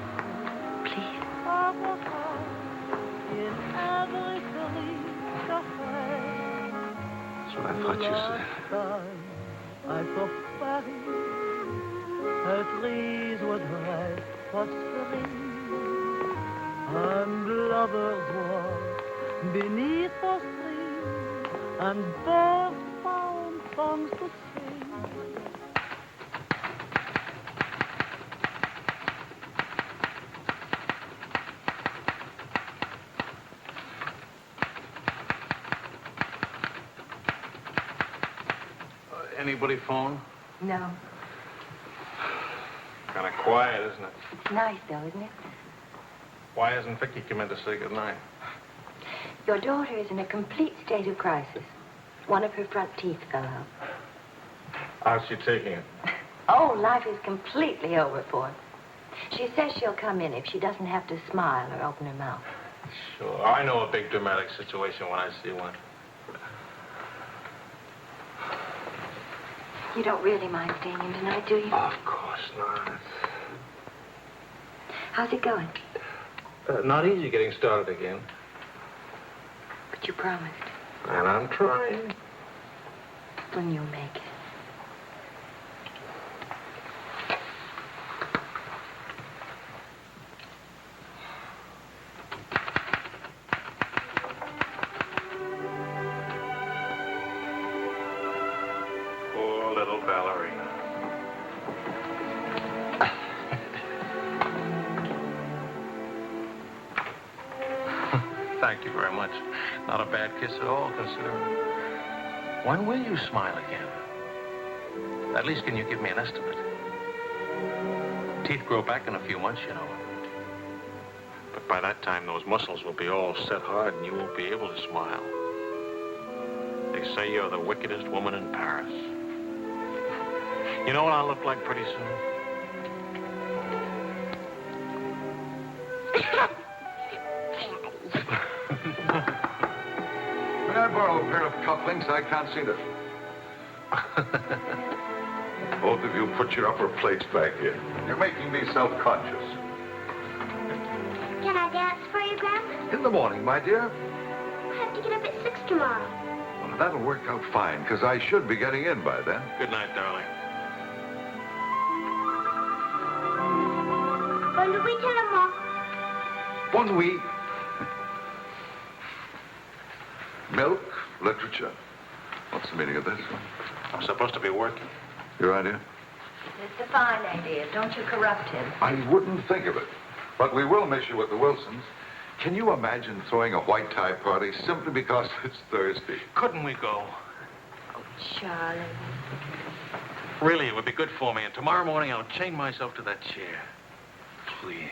Speaker 7: Please.
Speaker 3: That's what I thought you said.
Speaker 1: I saw Paris, her trees would prospérer. Un lovers walk beneath the tree, and birds found songs to sing.
Speaker 3: Anybody phone?
Speaker 7: No.
Speaker 3: Kind of quiet, isn't it?
Speaker 7: Nice, though, isn't it?
Speaker 3: Why hasn't Vicky come in to say goodnight?
Speaker 7: Your daughter is in a complete state of crisis. One of her front teeth fell out.
Speaker 3: How's she taking it?
Speaker 7: Oh, life is completely over for her. She says she'll come in if she doesn't have to smile or open her mouth.
Speaker 3: Sure. I know a big dramatic situation when I see one.
Speaker 7: You don't really mind staying in tonight, do you?
Speaker 3: Of course not.
Speaker 7: How's it going?
Speaker 3: Not easy getting started again.
Speaker 7: But you promised.
Speaker 14: And I'm trying.
Speaker 7: When you make it.
Speaker 3: Poor little ballerina. Thank you very much. Not a bad kiss at all, considering. When will you smile again? At least can you give me an estimate? Teeth grow back in a few months, you know. But by that time, those muscles will be all set hard and you won't be able to smile. They say you're the wickedest woman in Paris. You know what I'll look like pretty soon?
Speaker 6: May I borrow a pair of cufflinks? I can't see them. Both of you put your upper plates back in. You're making me self-conscious.
Speaker 12: Can I dance for you, Grandpa?
Speaker 6: In the morning, my dear.
Speaker 12: I have to get up at 6 tomorrow.
Speaker 6: Well, that'll work out fine, because I should be getting in by then.
Speaker 3: Good night, darling.
Speaker 12: Bonne nuit, maman.
Speaker 6: Bon nuit. Milk, literature. What's the meaning of this?
Speaker 3: I'm supposed to be working.
Speaker 6: Your idea?
Speaker 7: It's a fine idea. Don't you corrupt him.
Speaker 6: I wouldn't think of it. But we will miss you with the Wilsons. Can you imagine throwing a white tie party simply because it's Thursday?
Speaker 3: Couldn't we go?
Speaker 7: Oh, Charlie.
Speaker 3: Really, it would be good for me. And tomorrow morning, I'll chain myself to that chair. Please.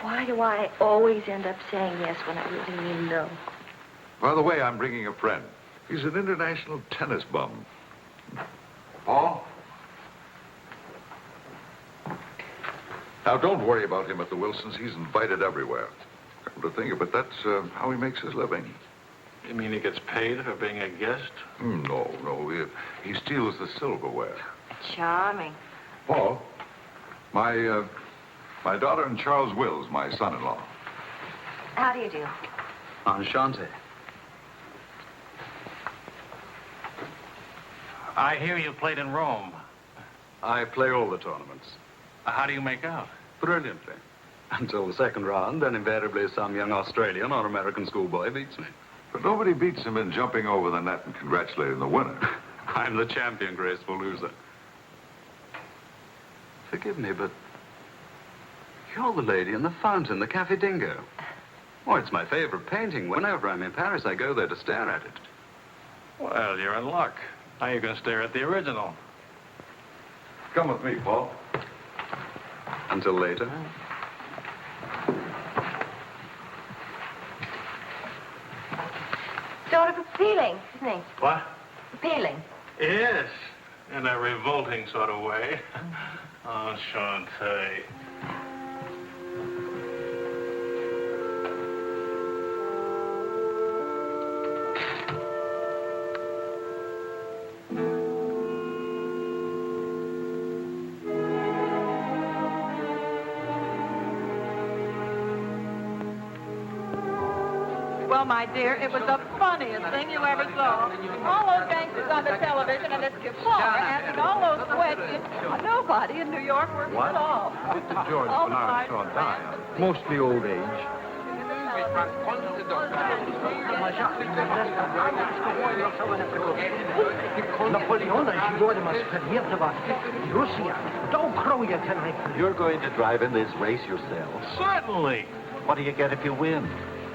Speaker 7: Why do I always end up saying yes when I really mean no?
Speaker 6: By the way, I'm bringing a friend. He's an international tennis bum. Paul? Now, don't worry about him at the Wilsons. He's invited everywhere. Come to think of it, that's how he makes his living.
Speaker 3: You mean he gets paid for being a guest?
Speaker 6: No. He steals the silverware.
Speaker 7: Charming.
Speaker 6: Paul, my daughter and Charles Wills, my son-in-law.
Speaker 7: How do you do?
Speaker 11: Enchanté.
Speaker 3: I hear you played in Rome.
Speaker 11: I play all the tournaments.
Speaker 3: How do you make out?
Speaker 11: Brilliantly. Until the second round, then invariably some young Australian or American schoolboy beats me.
Speaker 6: But nobody beats him in jumping over the net and congratulating the winner.
Speaker 11: I'm the champion, graceful loser. Forgive me, but you're the lady in the fountain, the Café Dingo. Oh, it's my favorite painting. Whenever I'm in Paris, I go there to stare at it.
Speaker 3: Well, you're in luck. Now you can stare at the original.
Speaker 6: Come with me, Paul.
Speaker 11: Until later.
Speaker 7: Sort of appealing, isn't he?
Speaker 3: What?
Speaker 7: Appealing.
Speaker 3: Yes, in a revolting sort of way. Enchanté.
Speaker 16: Well, my dear, it was the funniest thing you ever saw. All those gangsters on the television and this Keflar asking all those questions. Nobody in New York works at all.
Speaker 6: Mr. George
Speaker 16: All the
Speaker 6: Bernard
Speaker 16: time.
Speaker 6: saw die. Mostly old age.
Speaker 17: You're going to drive in this race yourself.
Speaker 3: Certainly.
Speaker 17: What do you get if you win?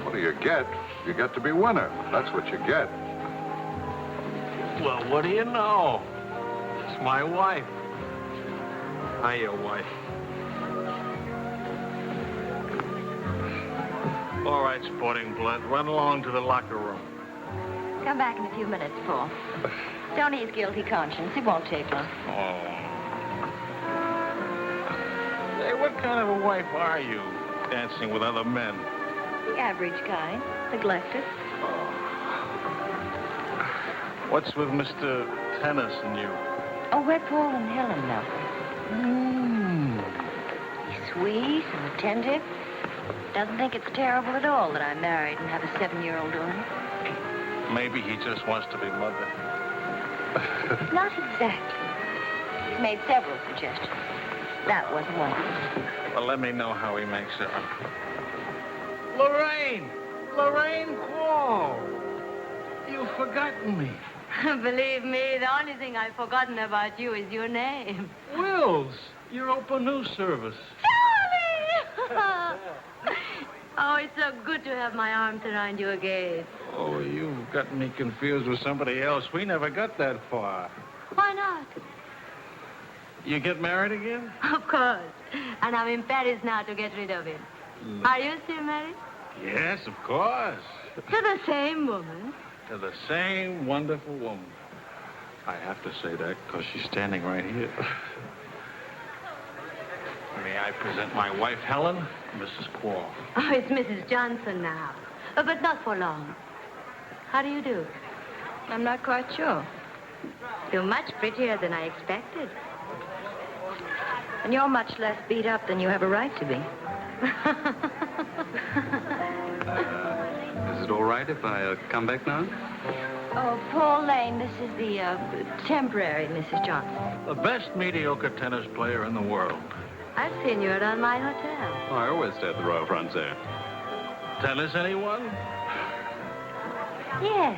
Speaker 6: What do you get? You get to be winner. That's what you get.
Speaker 3: Well, what do you know? It's my wife. Hiya, wife. All right, sporting blood, run along to the locker room.
Speaker 7: Come back in a few minutes, Paul. Don't ease guilty conscience. It won't take long.
Speaker 3: Oh. Hey, what kind of a wife are you, dancing with other men?
Speaker 7: The average kind. Neglected.
Speaker 3: What's with Mr. Tennis and you?
Speaker 7: Oh, we're Paul and Helen now. He's sweet and attentive. Doesn't think it's terrible at all that I'm married and have a 7-year-old daughter.
Speaker 3: Maybe he just wants to be mother.
Speaker 7: Not exactly. He's made several suggestions. That wasn't one of them.
Speaker 3: Well, let me know how he makes it. Lorraine! Lorraine Paul! You've forgotten me.
Speaker 4: Believe me, the only thing I've forgotten about you is your name.
Speaker 3: Wills, your open news service.
Speaker 4: Charlie! Oh, it's so good to have my arms around you again.
Speaker 3: Oh, you've got me confused with somebody else. We never got that far.
Speaker 4: Why not?
Speaker 3: You get married again?
Speaker 4: Of course. And I'm in Paris now to get rid of him. Are you still married?
Speaker 3: Yes, of course.
Speaker 4: To the same woman.
Speaker 3: To the same wonderful woman. I have to say that because she's standing right here. May I present my wife, Helen, Mrs. Quall.
Speaker 4: Oh, it's Mrs. Johnson now. But not for long. How do you do?
Speaker 7: I'm not quite sure.
Speaker 4: You're much prettier than I expected.
Speaker 7: And you're much less beat up than you have a right to be.
Speaker 11: Is it all right if I come back now?
Speaker 7: Oh, Paul Lane, this is the temporary Mrs. Johnson.
Speaker 3: The best mediocre tennis player in the world.
Speaker 4: I've seen you around my hotel.
Speaker 11: Oh, I always stay at the Royal Francais.
Speaker 3: Tennis, anyone?
Speaker 4: Yes.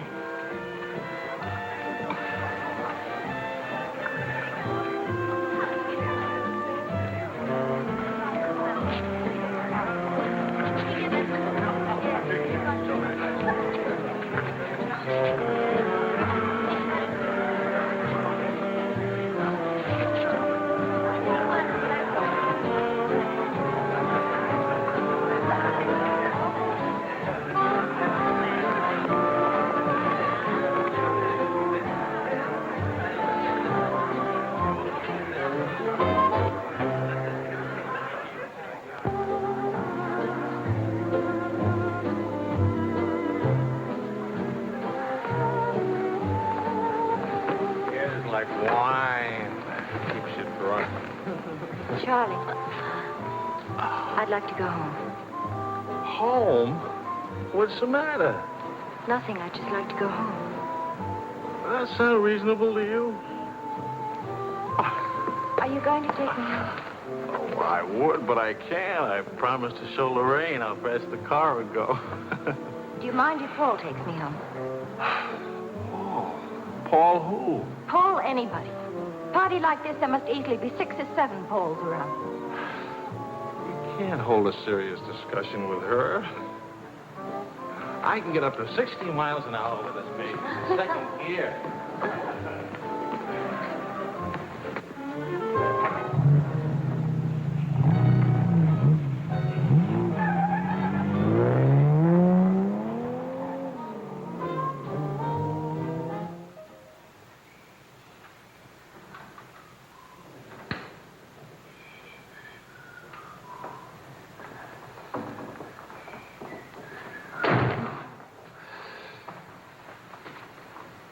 Speaker 3: Like wine. Keeps you drunk.
Speaker 7: Charlie, I'd like to go home.
Speaker 3: Home? What's the matter?
Speaker 7: Nothing, I'd just like to go home.
Speaker 3: Does that sound reasonable to you?
Speaker 7: Are you going to take me home?
Speaker 3: Oh, I would, but I can't. I promised to show Lorraine how fast the car would go.
Speaker 7: Do you mind if Paul takes me home?
Speaker 3: Paul who?
Speaker 7: Paul anybody. Party like this, there must easily be 6 or 7 Pauls around.
Speaker 3: You can't hold a serious discussion with her. I can get up to 60 miles an hour with this baby. Second gear.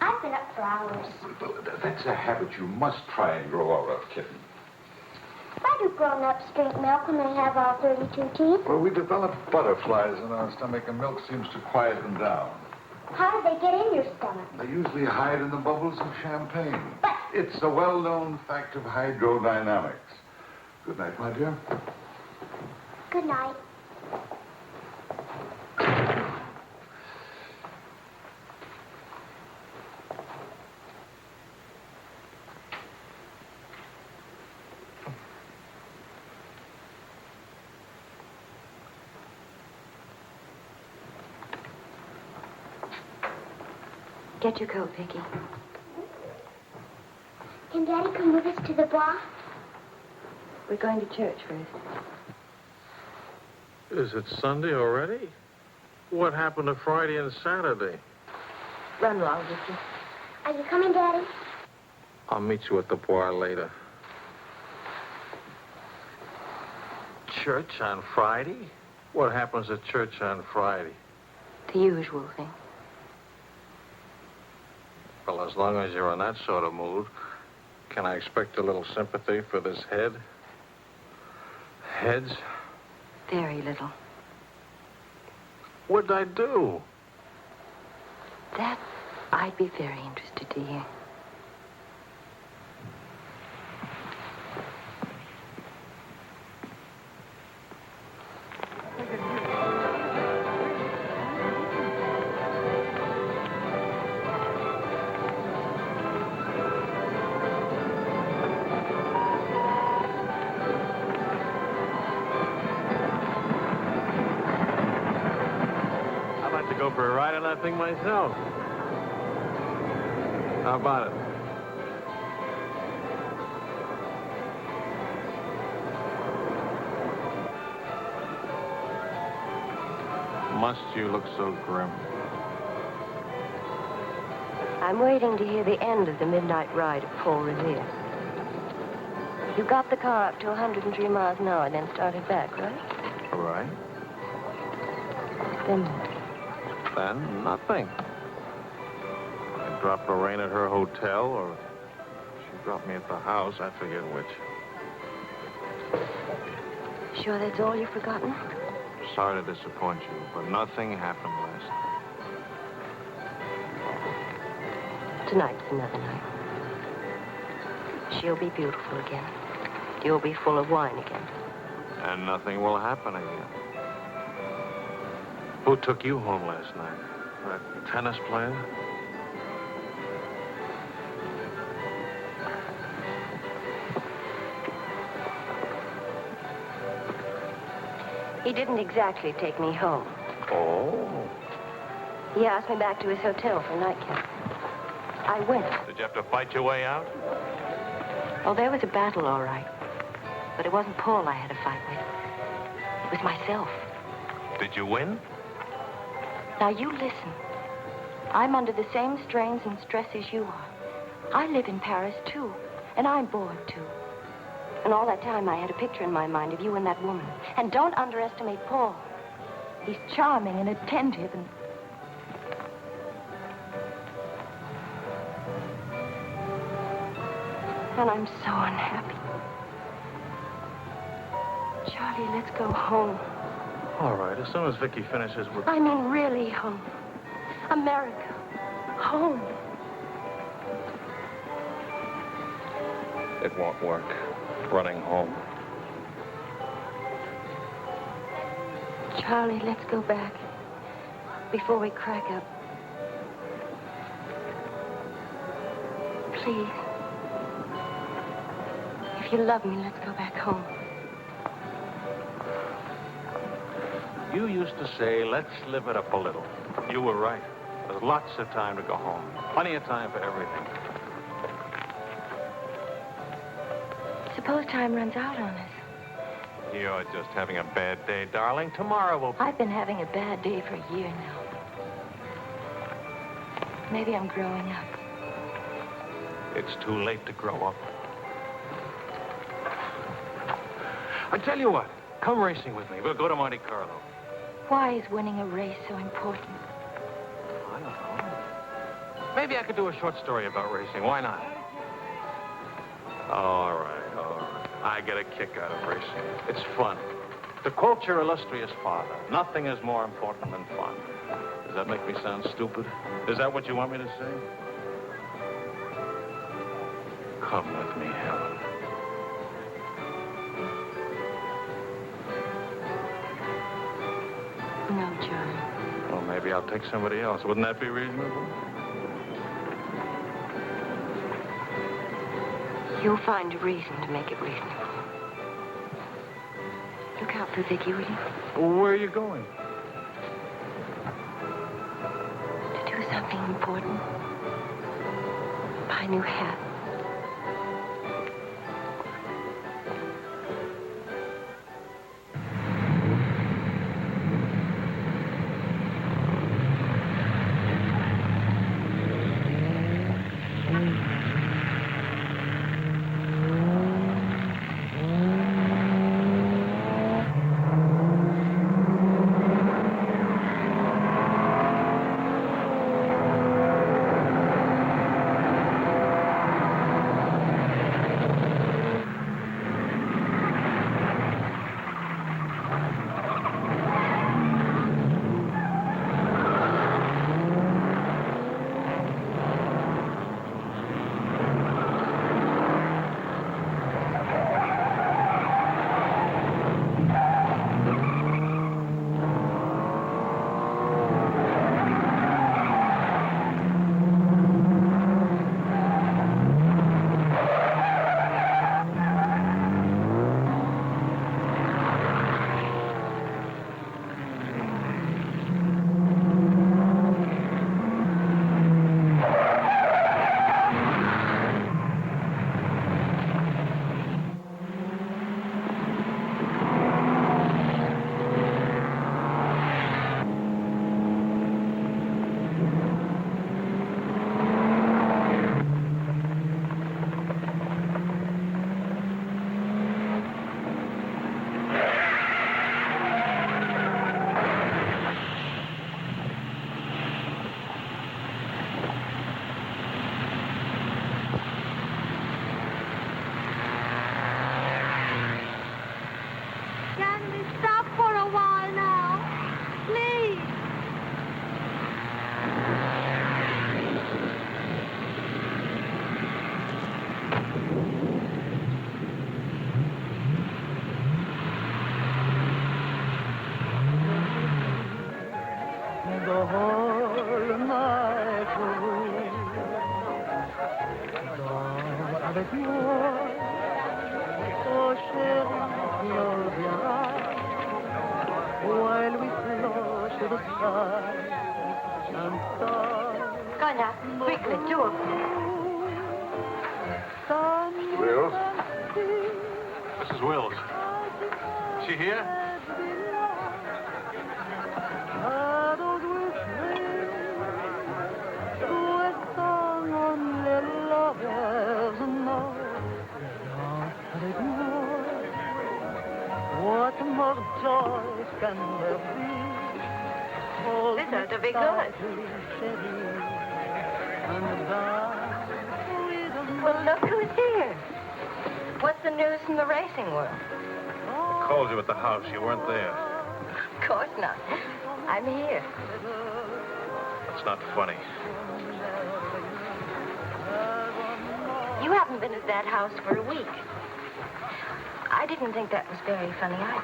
Speaker 12: I've been up for hours.
Speaker 6: That's a habit you must try and grow out of, kitten.
Speaker 12: Why do grown-ups drink milk when they have all 32 teeth?
Speaker 6: Well, we develop butterflies in our stomach, and milk seems to quiet them down.
Speaker 12: How do they get in your stomach?
Speaker 6: They usually hide in the bubbles of champagne. But it's a well-known fact of hydrodynamics. Good night, my dear.
Speaker 12: Good night.
Speaker 7: Get your coat, Vicky.
Speaker 12: Can Daddy come with us to the bar?
Speaker 7: We're going to church first.
Speaker 3: Is it Sunday already? What happened to Friday and Saturday?
Speaker 7: Run along, Vicky.
Speaker 12: Are you coming, Daddy?
Speaker 3: I'll meet you at the bar later. Church on Friday? What happens at church on Friday?
Speaker 7: The usual thing.
Speaker 3: Well, as long as you're in that sort of mood, can I expect a little sympathy for this head? Heads?
Speaker 7: Very little.
Speaker 3: What'd I do?
Speaker 7: That I'd be very interested to hear.
Speaker 3: I'd like to go for a ride on that thing myself. How about it? Must you look so grim?
Speaker 7: I'm waiting to hear the end of the midnight ride of Paul Revere. You got the car up to 103 miles an hour, then started back, right?
Speaker 3: All right.
Speaker 7: Then what?
Speaker 3: Then nothing. I dropped Lorraine at her hotel, or she dropped me at the house. I forget which.
Speaker 7: Sure that's all you've forgotten?
Speaker 3: Sorry to disappoint you, but nothing happened last night.
Speaker 7: Tonight's another night. She'll be beautiful again. You'll be full of wine again.
Speaker 3: And nothing will happen again. Who took you home last night? That tennis player?
Speaker 7: He didn't exactly take me home.
Speaker 3: Oh.
Speaker 7: He asked me back to his hotel for a nightcap. I went.
Speaker 3: Did you have to fight your way out?
Speaker 7: Oh, there was a battle, all right. But it wasn't Paul I had to fight with. It was myself.
Speaker 3: Did you win?
Speaker 7: Now, you listen. I'm under the same strains and stresses you are. I live in Paris, too. And I'm bored, too. And all that time, I had a picture in my mind of you and that woman. And don't underestimate Paul. He's charming and attentive and... And I'm so unhappy. Charlie, let's go home.
Speaker 3: All right, as soon as Vicky finishes with...
Speaker 7: I mean, really home. America. Home.
Speaker 3: It won't work. Running home.
Speaker 7: Charlie, let's go back. Before we crack up. Please. If you love me, let's go back home.
Speaker 3: You used to say, let's live it up a little. You were right. There's lots of time to go home. Plenty of time for everything.
Speaker 7: Suppose time runs out on us.
Speaker 3: You're just having a bad day, darling. Tomorrow will...
Speaker 7: I've been having a bad day for a year now. Maybe I'm growing up.
Speaker 3: It's too late to grow up. I tell you what, come racing with me. We'll go to Monte Carlo.
Speaker 7: Why is winning a race so important?
Speaker 3: I don't know. Maybe I could do a short story about racing. Why not? All right, all right. I get a kick out of racing. It's fun. To quote your illustrious father, nothing is more important than fun. Does that make me sound stupid? Is that what you want me to say? Come with me, Helen.
Speaker 7: No, Charlie.
Speaker 3: Well, maybe I'll take somebody else. Wouldn't that be reasonable?
Speaker 7: You'll find a reason to make it reasonable. Look out for Vicky, will you?
Speaker 3: Where are you going?
Speaker 7: To do something important. Buy a new hat.
Speaker 1: avec moi. Oh chérie, me viendra while we float to the sky and stars.
Speaker 4: Go now, quickly, two of them.
Speaker 3: Wills? Mrs. Wills. She here?
Speaker 1: Shadows will swing to a song on little lovers know. Avec moi, what more joy can there be?
Speaker 4: This ought to be good. Well, look who's here. What's the news from the racing world?
Speaker 3: Called you at the house. You weren't there.
Speaker 4: Of course not. I'm here.
Speaker 3: It's not funny.
Speaker 4: You haven't been at that house for a week. I didn't think that was very funny either.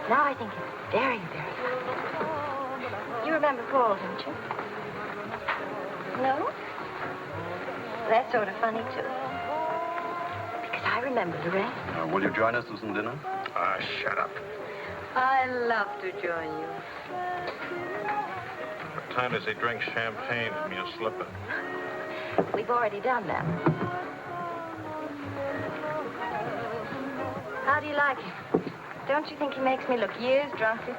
Speaker 4: Now I think it's very, very funny. You remember Paul, don't you? No? That's sort of funny, too. Because I remember Lorraine.
Speaker 11: Will you join us to some dinner?
Speaker 3: Ah, shut up.
Speaker 4: I love to join you.
Speaker 3: What time does he drink champagne from your slipper?
Speaker 4: We've already done that. How do you like him? Don't you think he makes me look years drunker?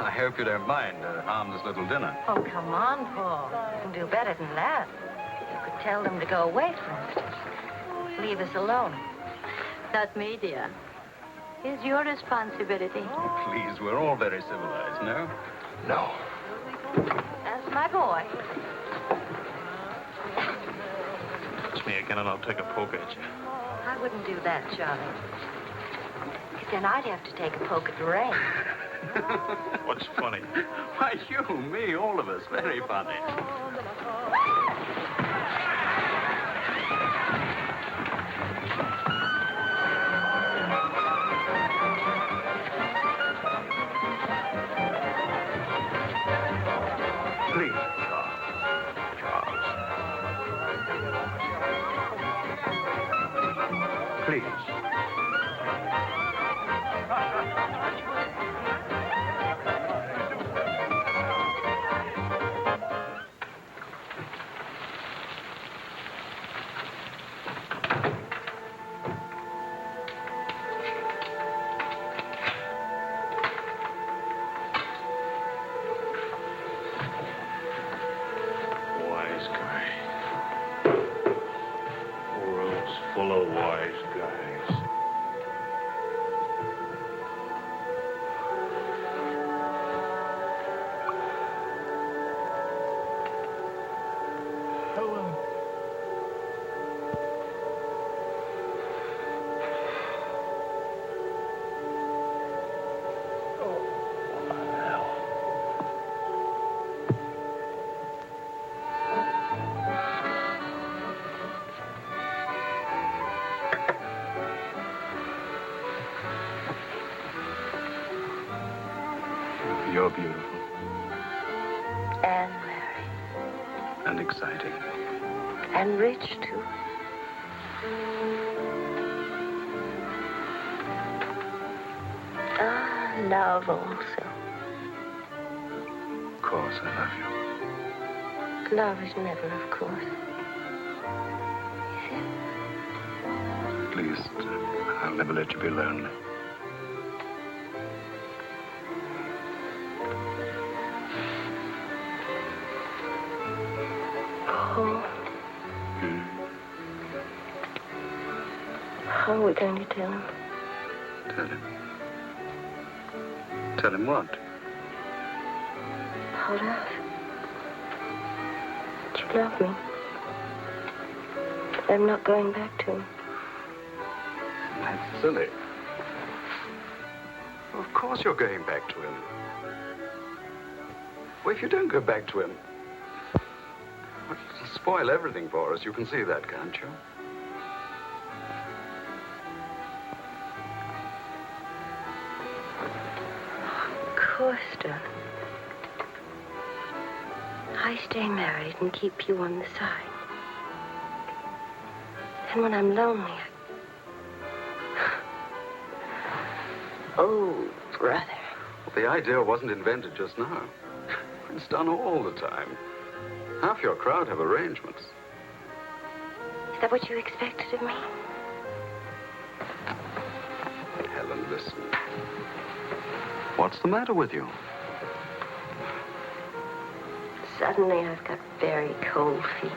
Speaker 11: I hope you don't mind a harmless little dinner.
Speaker 4: Oh, come on, Paul. You can do better than that. You could tell them to go away, for instance. Leave us alone. Not me, dear. It's your responsibility.
Speaker 11: Oh, please, we're all very civilized, no?
Speaker 3: No.
Speaker 4: That's my boy.
Speaker 3: It's me again, and I'll take a poke at you.
Speaker 4: I wouldn't do that, Charlie. Because then I'd have to take a poke at Lorraine.
Speaker 3: What's funny?
Speaker 11: Why, you, me, all of us. Very funny.
Speaker 3: Please, Charles. Please. Wise guy. World's full of wise guys.
Speaker 1: Helen.
Speaker 11: You're beautiful
Speaker 4: And married.
Speaker 11: and exciting.
Speaker 4: And rich, too. Ah, love also.
Speaker 11: Of course, I love you.
Speaker 4: Love is never, of course.
Speaker 11: Please, I'll never let you be lonely.
Speaker 4: Paul. How are we going to tell him?
Speaker 11: Tell him. Tell him what?
Speaker 4: About us. That you love me. I'm not going back to him.
Speaker 11: That's silly. Of course you're going back to him. Well, if you don't go back to him, it'll spoil everything for us. You can see that, can't you?
Speaker 4: Of course, darling. I stay married and keep you on the side.
Speaker 15: And when I'm lonely, oh, brother.
Speaker 11: Well, the idea wasn't invented just now. It's done all the time. Half your crowd have arrangements.
Speaker 15: Is that what you expected of me?
Speaker 11: Helen, listen. What's the matter with you?
Speaker 15: Suddenly, I've got very cold feet.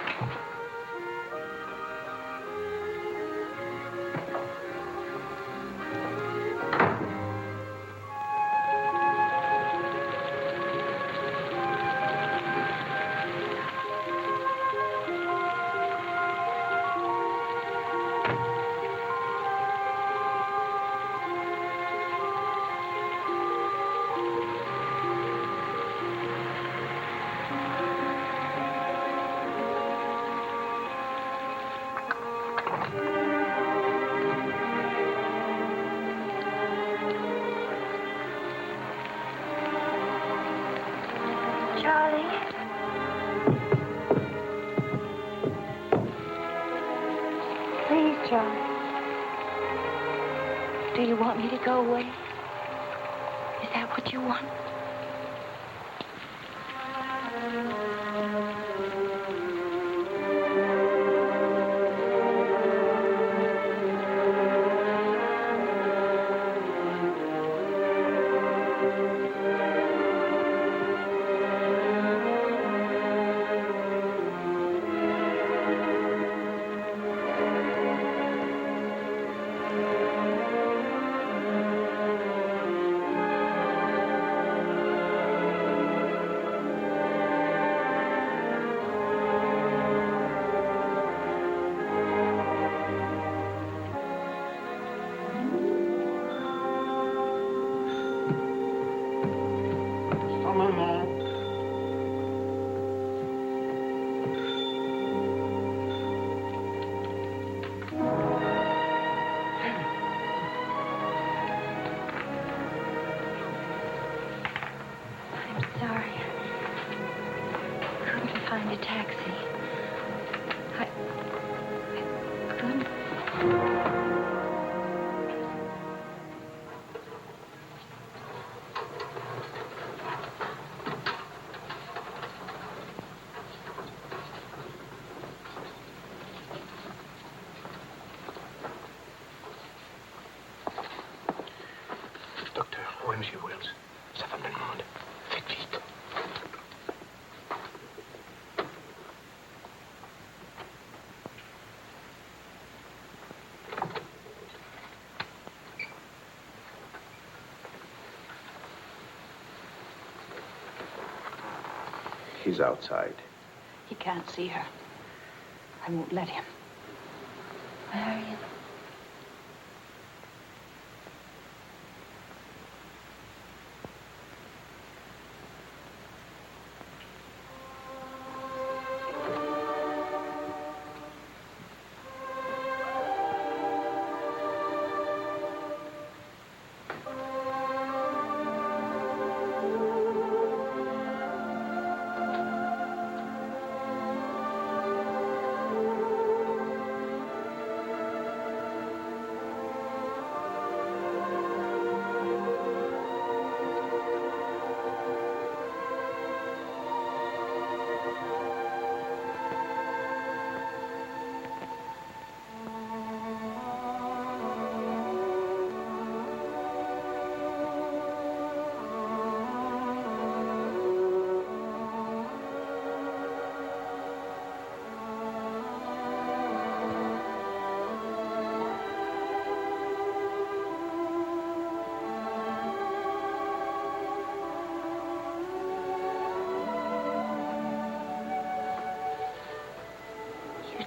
Speaker 7: Do you want me to go away? Is that what you want?
Speaker 8: Monsieur Wells, sa femme allemande. Faites vite.
Speaker 17: He's outside.
Speaker 16: He can't see her. I won't let him.
Speaker 7: Marion.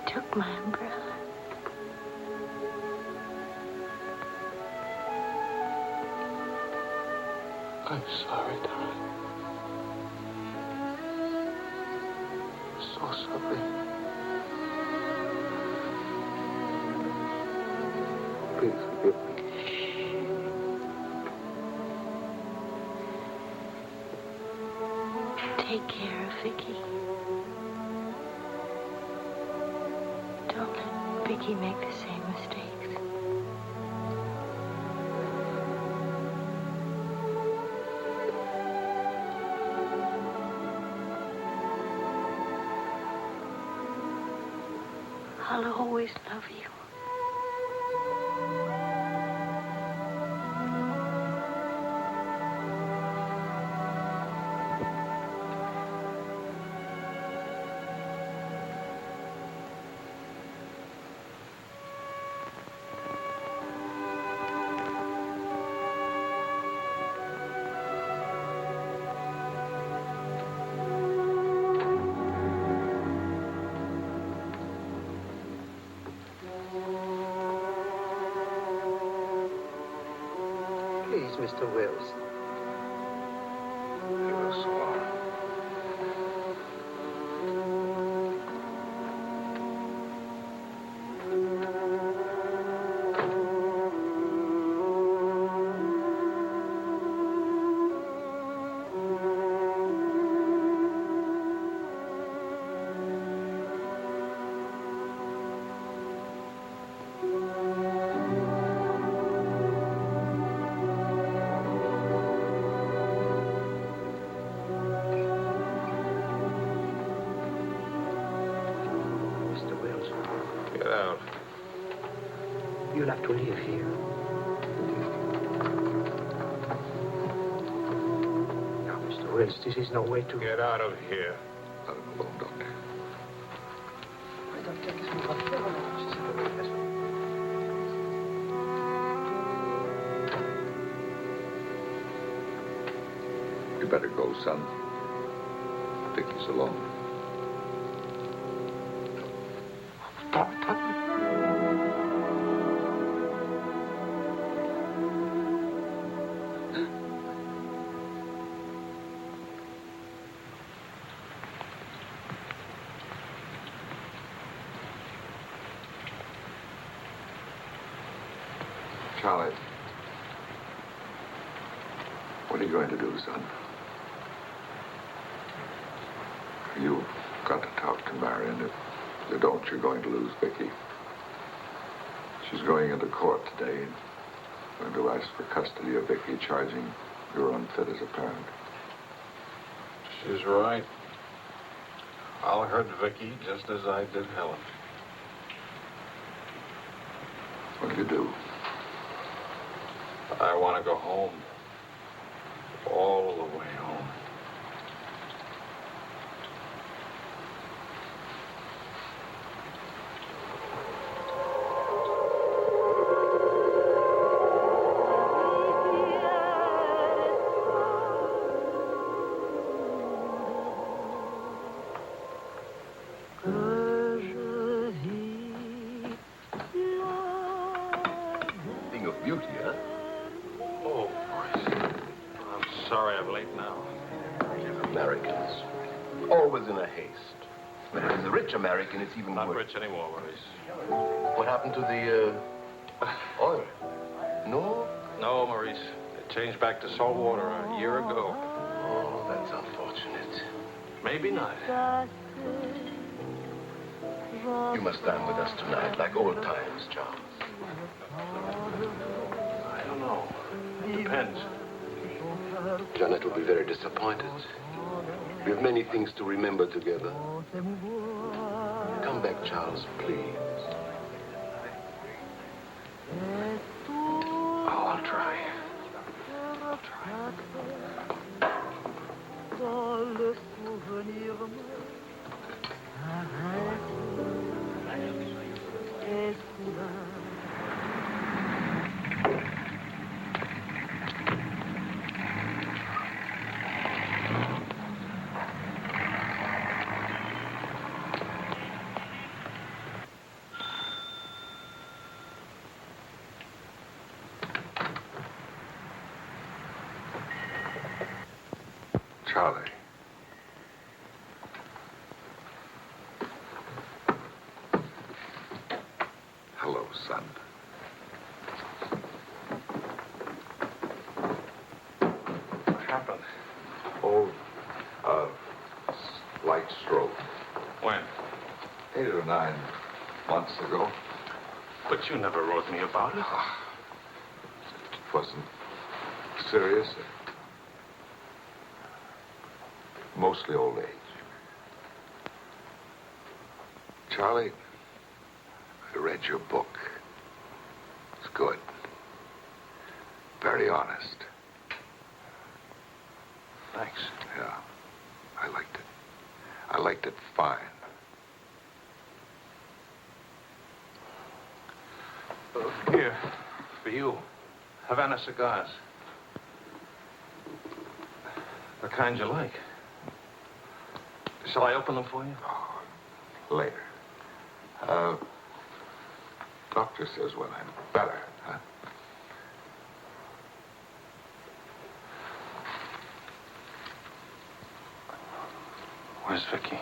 Speaker 7: Took my umbrella.
Speaker 17: I'm sorry, darling. So sorry. Please forgive me.
Speaker 7: Take care of Vicky. Don't let him be Vicky make the same mistakes. I'll always love you.
Speaker 8: Please, Mr. Wills.
Speaker 6: You're so long.
Speaker 14: Get out.
Speaker 8: You'll have to leave here. Now, Mr. Wills, this is no way to...
Speaker 14: Get out of here.
Speaker 6: Let him alone, Doctor. You better go, son. Vicky's alone. Charlie, what are you going to do, son? You've got to talk to Marion. If you don't, you're going to lose Vicky. She's going into court today and going to ask for custody of Vicky, charging you're unfit as a parent.
Speaker 14: She's right. I'll hurt Vicky just as I did Helen.
Speaker 6: What do you do?
Speaker 14: I want to go home. All the way home.
Speaker 2: Thing of beauty, huh?
Speaker 14: Oh, I'm sorry I'm late now.
Speaker 2: Americans. Always in a haste. But if it's a rich American, it's even
Speaker 14: Not
Speaker 2: worse.
Speaker 14: rich anymore, Maurice.
Speaker 2: What happened to the, oil? No?
Speaker 14: No, Maurice. It changed back to salt water a year ago.
Speaker 2: Oh, that's unfortunate.
Speaker 14: Maybe not.
Speaker 2: You must dine with us tonight, like old times, Charles.
Speaker 14: I don't know. It depends.
Speaker 2: Janet will be very disappointed. We have many things to remember together. Come back, Charles, please.
Speaker 14: Oh, I'll try.
Speaker 6: Charlie. Hello, son.
Speaker 14: What happened?
Speaker 6: Oh, slight stroke.
Speaker 14: When?
Speaker 6: 8 or 9 months ago.
Speaker 3: But you never wrote me about it.
Speaker 6: It wasn't serious. Mostly old age. Charlie, I read your book. It's good. Very honest.
Speaker 3: Thanks.
Speaker 6: Yeah, I liked it. I liked it fine.
Speaker 3: Here, for you, Havana cigars. The kind you like. Shall I open them for you?
Speaker 6: Later. Doctor says when I'm better, huh?
Speaker 3: Where's Vicky?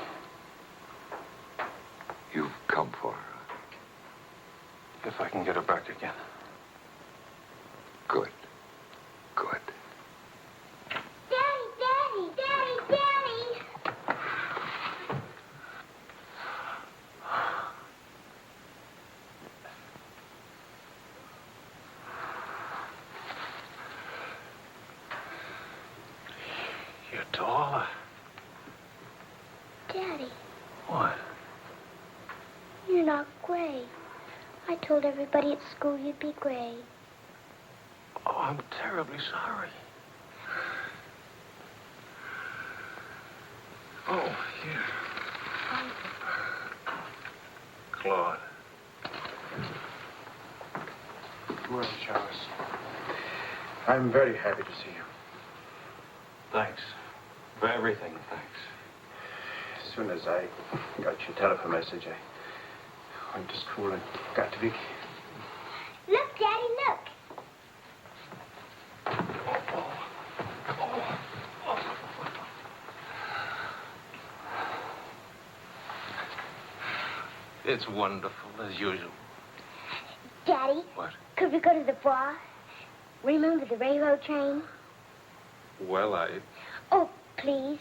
Speaker 6: You've come for her.
Speaker 3: If I can get her back again.
Speaker 6: Good. Good.
Speaker 12: Daddy, Daddy, Daddy, Daddy!
Speaker 3: You're taller.
Speaker 12: Daddy,
Speaker 3: What?
Speaker 12: you're not gray. I told everybody at school you'd be gray.
Speaker 3: Oh, I'm terribly sorry. Oh, here. Claude.
Speaker 18: Well, Charles, I'm very happy to see you.
Speaker 3: Thanks. For everything, thanks.
Speaker 18: As soon as I got your telephone message, I went to school and got to Vicky.
Speaker 12: Look, Daddy, look.
Speaker 3: It's wonderful, as usual.
Speaker 12: Daddy?
Speaker 3: What?
Speaker 12: Could we go to the bar? Remember the railroad train?
Speaker 3: Well,
Speaker 12: Oh, please.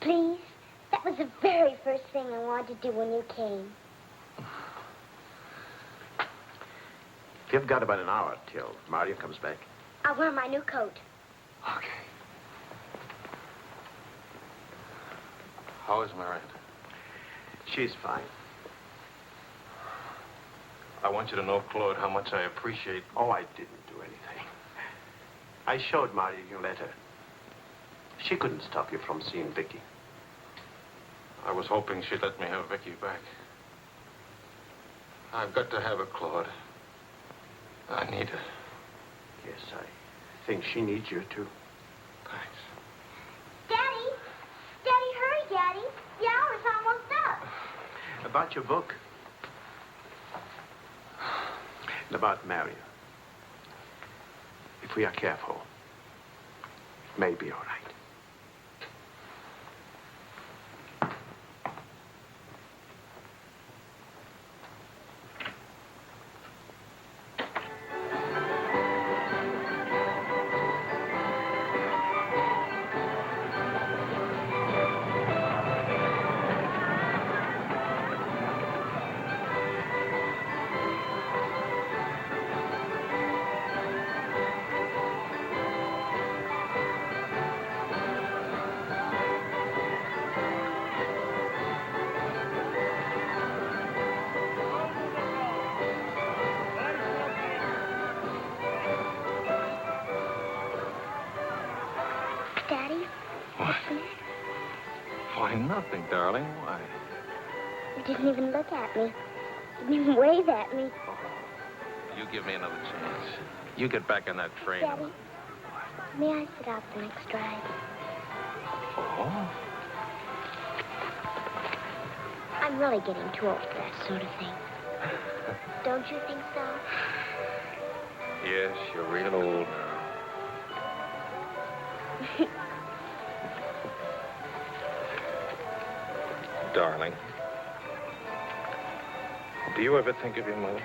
Speaker 12: Please. That was the very first thing I wanted to do when you came.
Speaker 18: You've got about an hour till Marion comes back.
Speaker 12: I'll wear my new coat.
Speaker 3: Okay. How is Marion?
Speaker 18: She's fine.
Speaker 3: I want you to know, Claude, how much I appreciate...
Speaker 18: Oh, I didn't do anything. I showed Marion your letter. She couldn't stop you from seeing Vicky.
Speaker 3: I was hoping she'd let me have Vicky back. I've got to have her, Claude. I need her.
Speaker 18: Yes, I think she needs you, too.
Speaker 3: Thanks.
Speaker 12: Daddy! Daddy, hurry, Daddy. The hour's almost up.
Speaker 18: About your book. And about Marion. If we are careful, it may be all right.
Speaker 12: Daddy?
Speaker 3: What? Why, nothing, darling. Why?
Speaker 12: You didn't even look at me. Didn't even wave at me.
Speaker 3: You give me another chance. You get back on that train.
Speaker 12: Daddy, may I sit out the next ride?
Speaker 3: Oh?
Speaker 12: I'm really getting too old for that sort of thing. Don't you think so?
Speaker 3: Yes, you're real old now. Darling, do you ever think of your mother?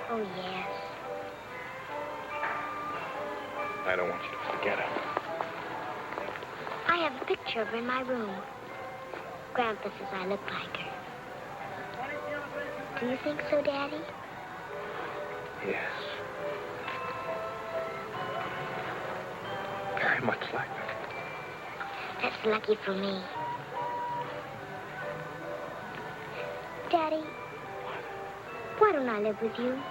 Speaker 12: Oh, yes.
Speaker 3: I don't want you to forget her.
Speaker 12: I have a picture of her in my room. Grandpa says I look like her. Do you think so, Daddy?
Speaker 10: Yes. Very much like me.
Speaker 12: That's lucky for me. Daddy, why don't I live with you?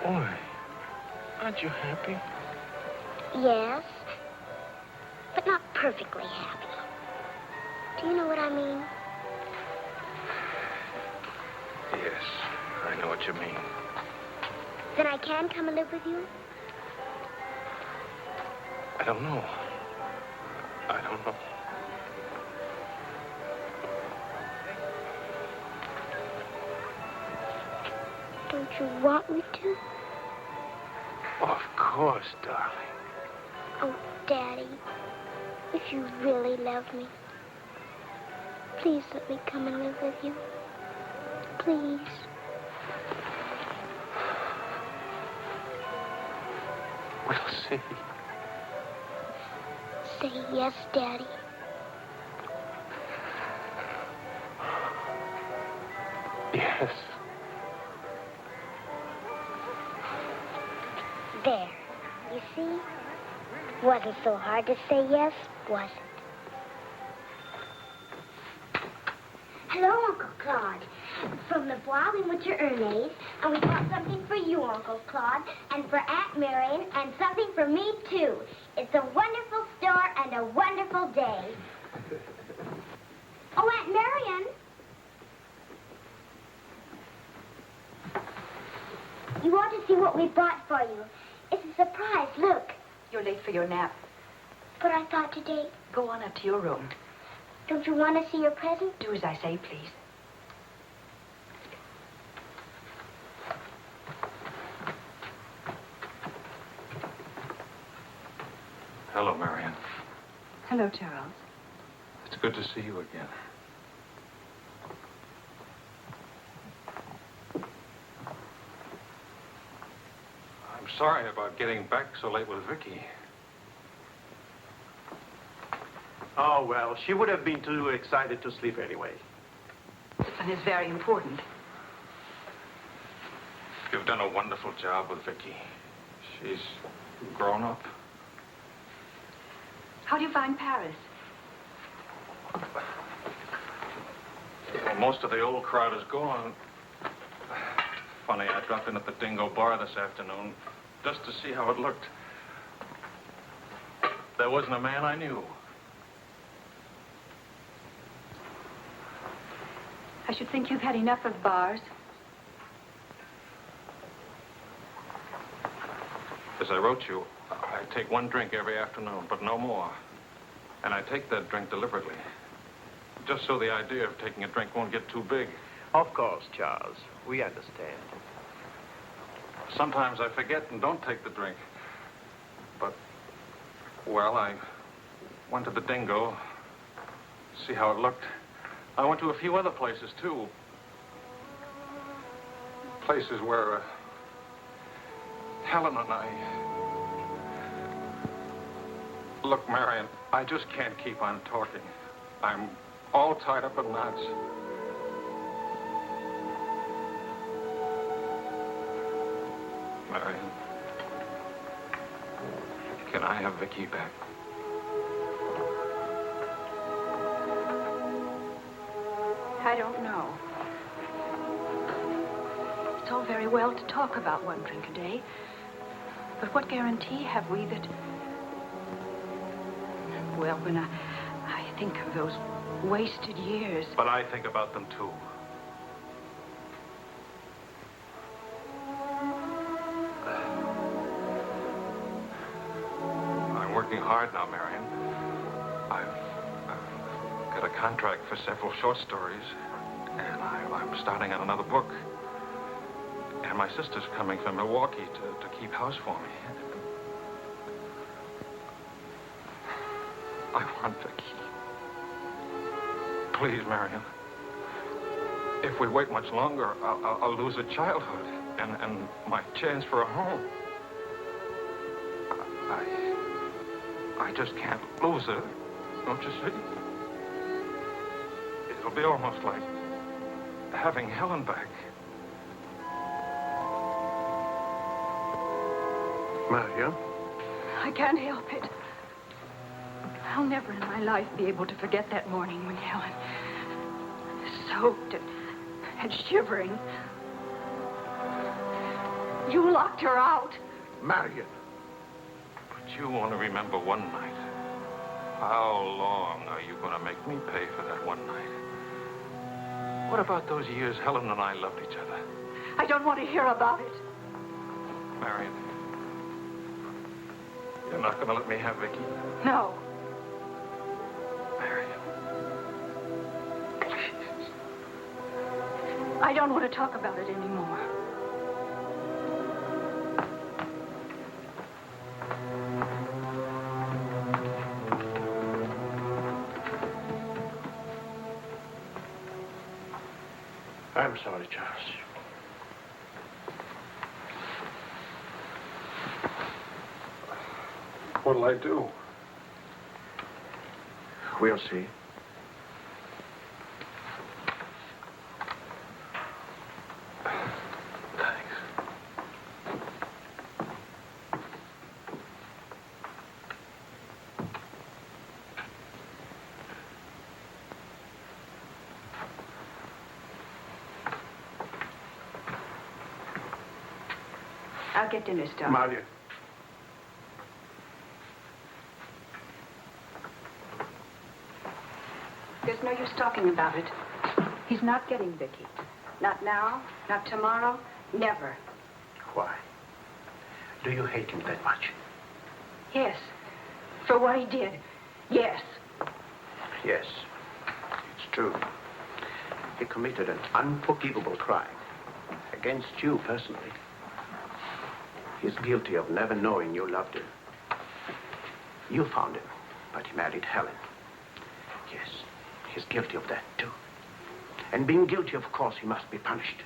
Speaker 10: Why? Aren't you happy?
Speaker 12: Yes, but not perfectly happy. Do you know what I mean?
Speaker 10: Yes, I know what you mean.
Speaker 12: Then I can come and live with you?
Speaker 10: I don't know. I don't know.
Speaker 12: Don't you want me to?
Speaker 10: Of course, darling.
Speaker 12: Oh, Daddy, if you really love me, please let me come and live with you. Please.
Speaker 10: We'll see.
Speaker 12: Say yes, Daddy.
Speaker 10: Yes.
Speaker 12: There. You see? Wasn't so hard to say yes, was it? Hello, Uncle Claude. From the Bois, we went to Ernest, and we bought something for you, Uncle Claude, and for Aunt Marion, and something for me, too. It's a wonderful store and a wonderful day. Oh, Aunt Marion! You ought to see what we bought for you. It's a surprise, look.
Speaker 7: You're late for your nap.
Speaker 12: But I thought today...
Speaker 7: Go on up to your room.
Speaker 12: Don't you want to see your present?
Speaker 7: Do as I say, please.
Speaker 10: Hello, Marion.
Speaker 7: Hello, Charles.
Speaker 10: It's good to see you again. I'm sorry about getting back so late with Vicky.
Speaker 18: Oh, well, she would have been too excited to sleep anyway.
Speaker 7: And it's very important.
Speaker 10: You've done a wonderful job with Vicky. She's grown up.
Speaker 7: How do you find Paris?
Speaker 10: Well, most of the old crowd is gone. Funny, I dropped in at the Dingo Bar this afternoon just to see how it looked. There wasn't a man I knew.
Speaker 7: I should think you've had enough of bars.
Speaker 10: As I wrote you, I take one drink every afternoon, but no more. And I take that drink deliberately. Just so the idea of taking a drink won't get too big.
Speaker 18: Of course, Charles. We understand.
Speaker 10: Sometimes I forget and don't take the drink. But, well, I went to the Dingo, see how it looked. I went to a few other places, too. Places where Helen and I... Look, Marion, I just can't keep on talking. I'm all tied up in knots. Marion, can I have Vicky back?
Speaker 7: I don't know. It's all very well to talk about one drink a day. But what guarantee have we that... Well, when I think of those wasted years...
Speaker 10: But I think about them, too. I'm working hard now, Marion. I've got a contract for several short stories, and I'm starting on another book. And my sister's coming from Milwaukee to keep house for me. I want Vicky. Please, Marion. If we wait much longer, I'll lose a childhood and my chance for a home. I just can't lose her, don't you see? It'll be almost like having Helen back.
Speaker 18: Marion?
Speaker 16: I can't help it. I'll never in my life be able to forget that morning when Helen, soaked and shivering, you locked her out.
Speaker 18: Marion.
Speaker 3: But you want to remember one night. How long are you going to make me pay for that one night? What about those years Helen and I loved each other?
Speaker 16: I don't want to hear about it.
Speaker 3: Marion, you're not going to let me have Vicky?
Speaker 16: No.
Speaker 3: Marion.
Speaker 16: I don't want to talk about it anymore.
Speaker 18: I'm sorry, Charles.
Speaker 14: What'll I do?
Speaker 18: We'll see.
Speaker 16: I'll get dinner started.
Speaker 18: Marion.
Speaker 16: There's no use talking about it. He's not getting Vicky. Not now, not tomorrow, never.
Speaker 18: Why? Do you hate him that much?
Speaker 16: Yes. For what he did, yes.
Speaker 18: Yes. It's true. He committed an unforgivable crime against you personally. He's guilty of never knowing you loved him. You found him, but he married Helen. Yes, he's guilty of that, too. And being guilty, of course, he must be punished.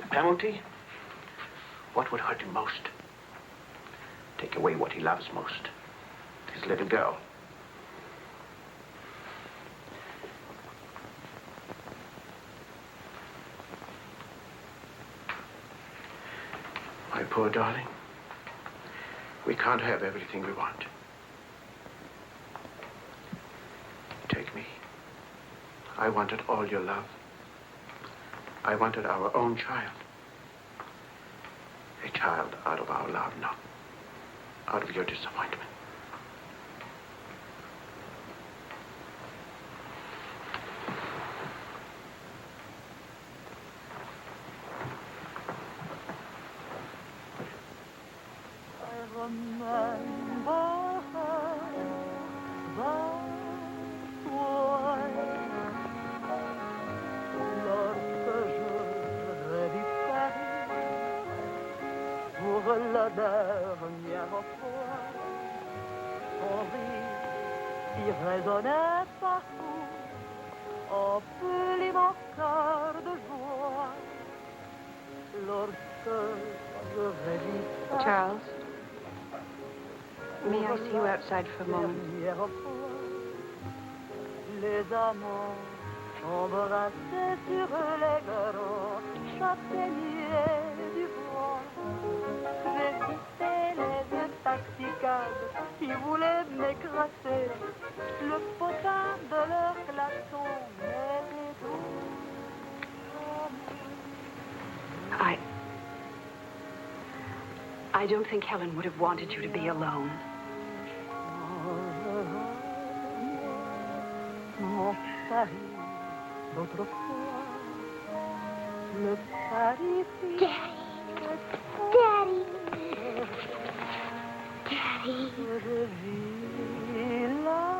Speaker 18: The penalty? What would hurt him most? Take away what he loves most. His little girl. My poor darling, we can't have everything we want. Take me. I wanted all your love. I wanted our own child. A child out of our love, not out of your disappointment.
Speaker 1: La dernière fois, son rire qui résonnait partout, emplit mon cœur de joie. Lorsque je revis
Speaker 16: Charles, may I see you outside for a moment?
Speaker 1: Les amants embrassés sur les grands châtaigniers du bois. J'ai quitté les intoxicables qui voulaient m'écraser. Le potin de leur klaxon m'était doux.
Speaker 16: I don't think Helen would have wanted you to be alone.
Speaker 1: Mon Paris, d'autrefois, le Paris.
Speaker 12: Daddy. Daddy.
Speaker 1: Je vis là.